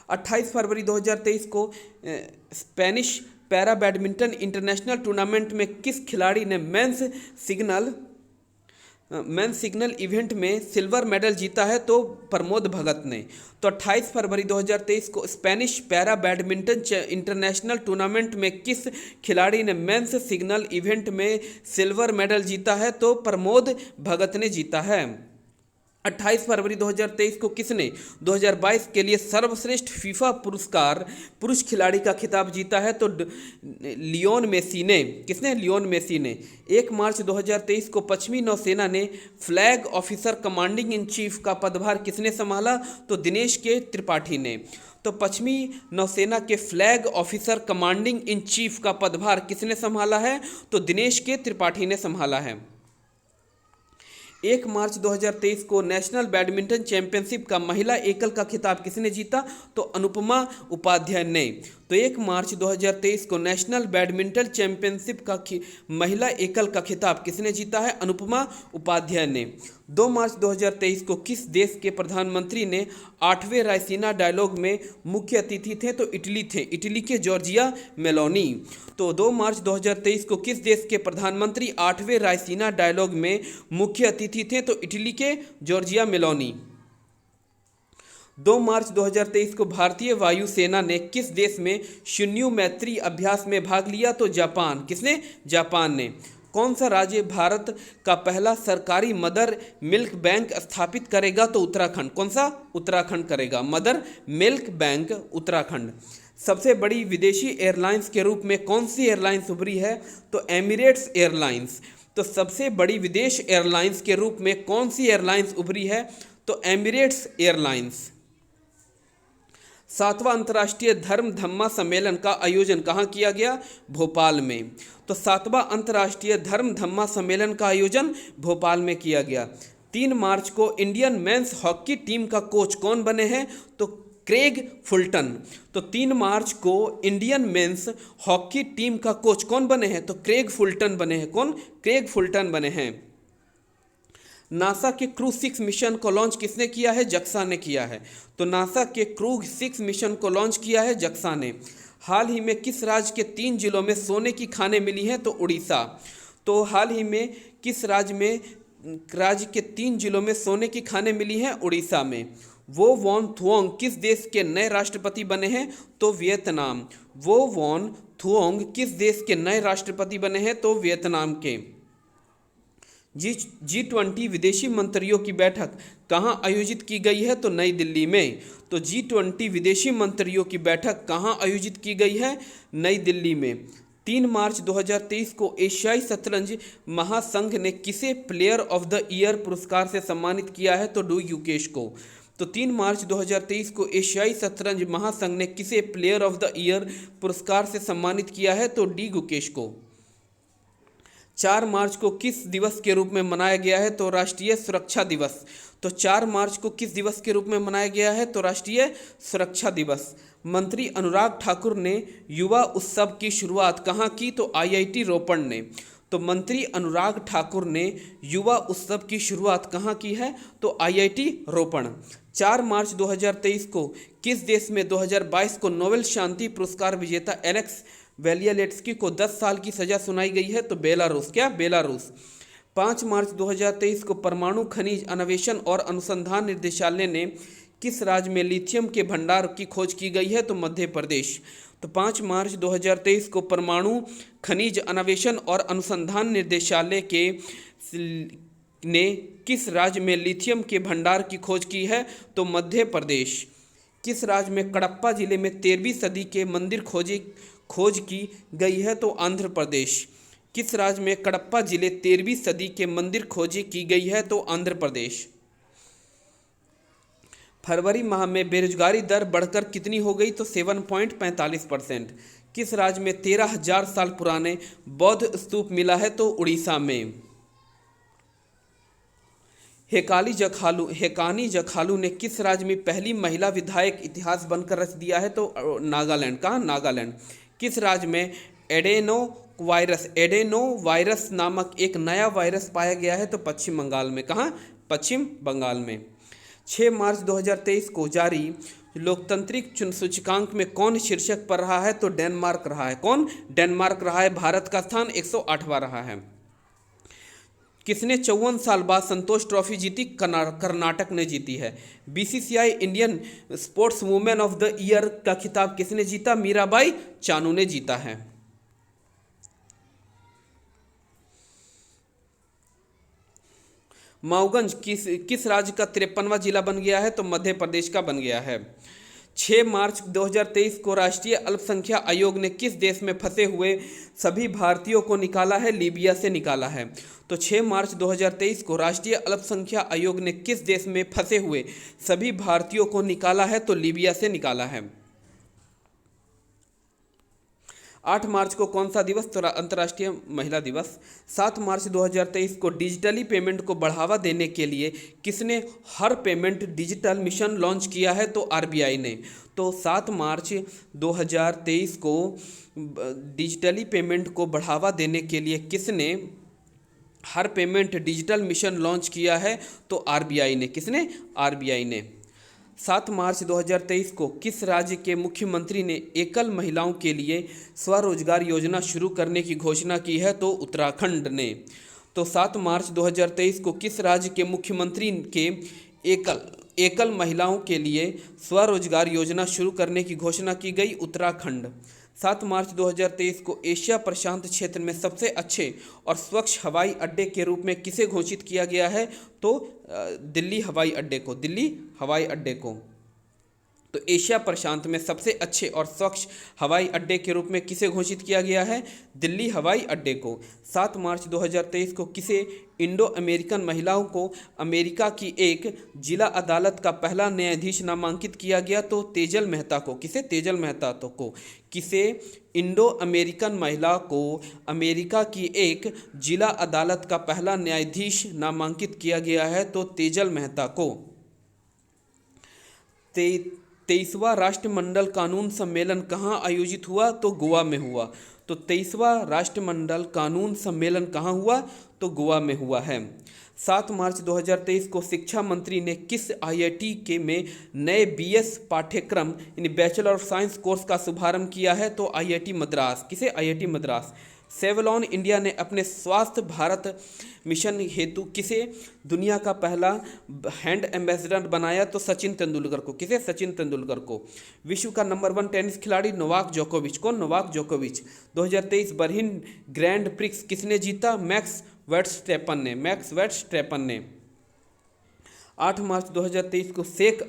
28 फरवरी 2023 को Spanish para badminton international tournament में किस खिलाड़ी ने मेंस सिंगल इवेंट में सिल्वर मेडल जीता है? तो प्रमोद भगत ने। तो 28 फरवरी 2023 को Spanish para badminton international tournament में किस खिलाड़ी ने मेंस सिंगल इवेंट में सिल्वर मेडल जीता है? तो प्रमोद भगत ने जीता है। 28 फरवरी 2023 को किसने 2022 के लिए सर्वश्रेष्ठ फीफा पुरस्कार पुरुष खिलाड़ी का खिताब जीता है? तो लियोन मेसी ने। किसने? लियोन मेसी ने। 1 मार्च 2023 को पश्चिमी नौसेना ने flag officer commanding in chief का पदभार किसने संभाला? तो दिनेश के त्रिपाठी ने। तो पश्चिमी नौसेना के flag officer commanding in chief का पदभार किसने संभाला है? तो दिनेश के त्रिपाठी ने संभाला है। 1 मार्च 2023 को नेशनल बैडमिंटन चैंपियनशिप का महिला एकल का खिताब किसने जीता? तो अनुपमा उपाध्याय ने। तो 1 मार्च 2023 को नेशनल बैडमिंटन चैंपियनशिप का महिला एकल का खिताब किसने जीता है? अनुपमा उपाध्याय ने। 2 मार्च 2023 को किस देश के प्रधानमंत्री ने 8वें रायसीना डायलॉग में मुख्य अतिथि थे? तो इटली थे। इटली के जॉर्जिया मेलोनी। तो 2 मार्च 2023 को किस देश के प्रधानमंत्री 8वें रायसीना डायलॉग में मुख्य अतिथि थे? तो इटली के जॉर्जिया मेलोनी। 2 मार्च 2023 को भारतीय वायुसेना ने किस देश में शून्य मैत्री अभ्यास में भाग लिया? तो जापान। किसने? जापान ने। कौन सा राज्य भारत का पहला सरकारी मदर मिल्क बैंक स्थापित करेगा? तो उत्तराखंड। कौन सा? उत्तराखंड करेगा मदर मिल्क बैंक, उत्तराखंड। सबसे बड़ी विदेशी एयरलाइंस के रूप में कौन सी एयरलाइंस उभरी है? तो एमिरेट्स एयरलाइंस। तो सबसे बड़ी विदेश एयरलाइंस के रूप में कौन सी एयरलाइंस उभरी है? तो एमिरेट्स एयरलाइंस। 7वां अंतर्राष्ट्रीय धर्म धम्मा सम्मेलन का आयोजन कहाँ किया गया? भोपाल में। तो 7वां अंतर्राष्ट्रीय धर्म धम्मा सम्मेलन का आयोजन भोपाल में किया गया। 3 मार्च को इंडियन मेंस हॉकी टीम का कोच कौन बने हैं? तो क्रेग फुलटन। तो 3 मार्च को इंडियन मेंस हॉकी टीम का कोच कौन बने हैं? तो क्रेग फुलटन बने हैं। कौन? क्रेग फुलटन बने हैं। नासा के क्रू 6 मिशन को लॉन्च किसने किया है? जक्सा ने किया है। तो नासा के क्रू 6 मिशन को लॉन्च किया है जक्सा ने। हाल ही में किस राज्य के 3 जिलों में सोने की खानें मिली हैं? तो उड़ीसा। तो हाल ही में किस राज्य के 3 जिलों में सोने की खानें मिली हैं? उड़ीसा में। वो वॉन थुओंग किस देश के नए राष्ट्रपति बने हैं? तो वियतनाम। वो वॉन थुओंग किस देश के नए राष्ट्रपति बने हैं? तो वियतनाम के। G20 विदेशी मंत्रियों की बैठक कहाँ आयोजित की गई है? तो नई दिल्ली में। तो G20 विदेशी मंत्रियों की बैठक कहाँ आयोजित की गई है? नई दिल्ली में। 3 मार्च 2023 को एशियाई शतरंज महासंघ ने किसे प्लेयर ऑफ द ईयर पुरस्कार से सम्मानित किया है? तो डी गुकेश को। तो 3 मार्च 2023 को एशियाई शतरंज महासंघ ने किसे प्लेयर ऑफ द ईयर पुरस्कार से सम्मानित किया है? तो डी गुकेश को। 4 मार्च को किस दिवस के रूप में मनाया गया है? तो राष्ट्रीय सुरक्षा दिवस। तो 4 मार्च को किस दिवस के रूप में मनाया गया है? तो राष्ट्रीय सुरक्षा दिवस। मंत्री अनुराग ठाकुर ने युवा उत्सव की शुरुआत कहाँ की? तो IIT रोपड़ ने। तो मंत्री अनुराग ठाकुर ने युवा उत्सव की शुरुआत कहाँ की है? तो IIT रोपड़। 4 मार्च 2023 को किस देश में 2022 को नोबेल शांति पुरस्कार विजेता एलेक्स वेलियालेट्स्की को 10 साल की सजा सुनाई गई है? तो बेलारूस। क्या? बेलारूस। 5 मार्च 2023 को परमाणु खनिज अन्वेषण और अनुसंधान निर्देशालय ने किस राज्य में लिथियम के भंडार की खोज की गई है? तो मध्य प्रदेश। तो 5 मार्च 2023 को परमाणु खनिज अन्वेषण और अनुसंधान निर्देशालय ने किस राज्य में लिथियम के भंडार की खोज की है? तो मध्य प्रदेश। किस राज्य में कडप्पा जिले में 13वीं सदी के मंदिर खोज की गई है? तो आंध्र प्रदेश। किस राज्य में कडप्पा जिले 13वीं सदी के मंदिर खोजी की गई है? तो आंध्र प्रदेश। फरवरी माह में बेरोजगारी दर बढ़कर कितनी हो गई? तो 7.45%। किस राज्य में 13,000 साल पुराने बौद्ध स्तूप मिला है? तो उड़ीसा में। हेकानी जखालू ने किस राज्य में पहली महिला विधायक इतिहास बनकर रच दिया है? तो नागालैंड। कहाँ? नागालैंड। किस राज्य में एडेनो वायरस नामक एक नया वायरस पाया गया है? तो पश्चिम बंगाल में। कहाँ? पश्चिम बंगाल में। 6 मार्च 2023 को जारी लोकतांत्रिक सूचकांक में कौन शीर्षक पर रहा है? तो डेनमार्क रहा है। कौन? डेनमार्क रहा है। भारत का स्थान 108वां रहा है। किसने 54 साल बाद संतोष ट्रॉफी जीती? कर्नाटक ने जीती है। BCCI Indian sports women of the year का खिताब किसने जीता? मीराबाई चानू ने जीता है। माऊगंज किस राज्य का 53वां जिला बन गया है? तो मध्य प्रदेश का बन गया है। 6 मार्च 2023 को राष्ट्रीय अल्पसंख्यक आयोग ने किस देश में फंसे हुए सभी भारतीयों को निकाला है? लीबिया से निकाला है। तो 6 मार्च 2023 को राष्ट्रीय अल्पसंख्यक आयोग ने किस देश में फंसे हुए सभी भारतीयों को निकाला है? तो लीबिया से निकाला है। 8 मार्च को कौन सा दिवस? तो अंतर्राष्ट्रीय महिला दिवस। 7 मार्च 2023 को डिजिटली पेमेंट को बढ़ावा देने के लिए किसने हर पेमेंट डिजिटल मिशन लॉन्च किया है? तो आरबीआई ने। तो 7 मार्च 2023 को डिजिटली पेमेंट को बढ़ावा देने के लिए किसने हर पेमेंट डिजिटल मिशन लॉन्च किया है? तो आरबीआई ने। किसने? आरबीआई ने। 7 मार्च 2023 को किस राज्य के मुख्यमंत्री ने एकल महिलाओं के लिए स्वरोजगार योजना शुरू करने की घोषणा की है? तो उत्तराखंड ने। तो 7 मार्च 2023 को किस राज्य के मुख्यमंत्री के एकल महिलाओं के लिए स्वरोजगार योजना शुरू करने की घोषणा की गई? उत्तराखंड। 7 मार्च 2023 को एशिया प्रशांत क्षेत्र में सबसे अच्छे और स्वच्छ हवाई अड्डे के रूप में किसे घोषित किया गया है? तो दिल्ली हवाई अड्डे को। दिल्ली हवाई अड्डे को। तो एशिया प्रशांत में सबसे अच्छे और स्वच्छ हवाई अड्डे के रूप में किसे घोषित किया गया है? दिल्ली हवाई अड्डे को। 7 मार्च 2023 को किसे इंडो अमेरिकन महिलाओं को अमेरिका की एक जिला अदालत का पहला न्यायाधीश नामांकित किया गया? तो तेजल मेहता को। किसे? तेजल मेहता तो को। किसे इंडो अमेरिकन महिला को अमेरिका की एक जिला अदालत का पहला न्यायाधीश नामांकित किया गया है? तो तेजल मेहता को। 23वां राष्ट्रमंडल कानून सम्मेलन कहाँ आयोजित हुआ? तो गोवा में हुआ। तो 23वां राष्ट्रमंडल कानून सम्मेलन कहाँ हुआ? तो गोवा में हुआ है। 7 मार्च 2023 को शिक्षा मंत्री ने किस आईआईटी के में नए बीएस पाठ्यक्रम यानी बैचलर ऑफ साइंस कोर्स का शुभारंभ किया है? तो आईआईटी मद्रास। किसे? आईआईटी मद्रास। सेवलॉन इंडिया ने अपने स्वास्थ्य भारत मिशन हेतु किसे दुनिया का पहला हैंड एम्बेसडर बनाया? तो सचिन तेंदुलकर को। किसे? सचिन तेंदुलकर को। विश्व का नंबर 1 टेनिस खिलाड़ी नोवाक जोकोविच। कौन? नोवाक जोकोविच। 2023 बर्लिन ग्रैंड प्रिक्स किसने जीता? मैक्स वर्स्टैपन ने। मैक्स वर्स्टैपन ने। 8 मार्च 2023 को शेख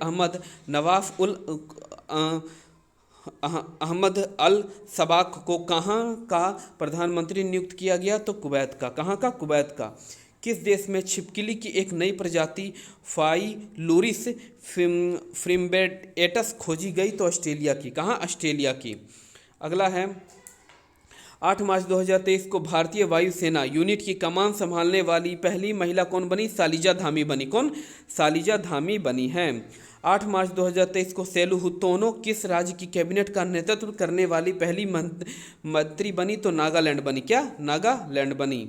अहमद अल सबाक को कहाँ का प्रधानमंत्री नियुक्त किया गया? तो कुवैत का। कहाँ का? कुवैत का। किस देश में छिपकली की एक नई प्रजाति फाइलूरिस फ्रिम्बेटेटस खोजी गई? तो ऑस्ट्रेलिया की। कहाँ? ऑस्ट्रेलिया की। अगला है 8 मार्च 2023 को भारतीय वायुसेना यूनिट की कमान संभालने वाली पहली महिला कौन बनी? सालिजा धामी बनी। कौन? सालिजा धामी बनी है। 8 मार्च 2023 को सेलू हुतोनो किस राज्य की कैबिनेट का नेतृत्व करने वाली पहली मंत्री बनी? तो नागालैंड बनी। क्या? नागालैंड बनी।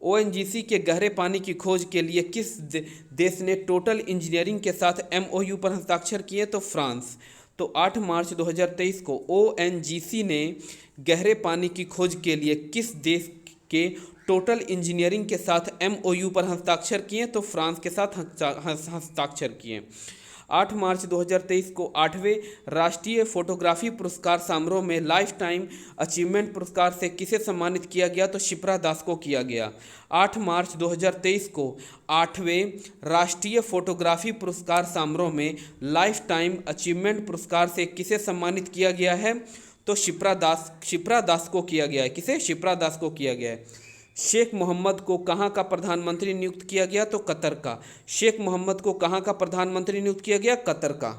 ओएनजीसी के गहरे पानी की खोज के लिए किस देश ने टोटल इंजीनियरिंग के साथ एमओयू पर हस्ताक्षर किए? तो फ्रांस। तो 8 मार्च 2023 को ओएनजीसी ने गहरे पानी की खोज के लिए किस देश के टोटल इंजीनियरिंग के साथ एमओयू पर हस्ताक्षर किए? तो फ्रांस के साथ हस्ताक्षर किए। 8 मार्च 2023 को 8वें राष्ट्रीय फोटोग्राफी पुरस्कार समारोह में लाइफ टाइम अचीवमेंट पुरस्कार से किसे सम्मानित किया गया? तो शिप्रा दास को किया गया। 8 मार्च 2023 को 8वें राष्ट्रीय फोटोग्राफी पुरस्कार समारोह में लाइफ टाइम अचीवमेंट पुरस्कार से किसे सम्मानित किया गया है? तो शिप्रा दास को किया गया है। किसे? शिप्रा दास को किया गया है। शेख मोहम्मद को कहाँ का प्रधानमंत्री नियुक्त किया गया? तो कतर का। शेख मोहम्मद को कहाँ का प्रधानमंत्री नियुक्त किया गया? कतर का।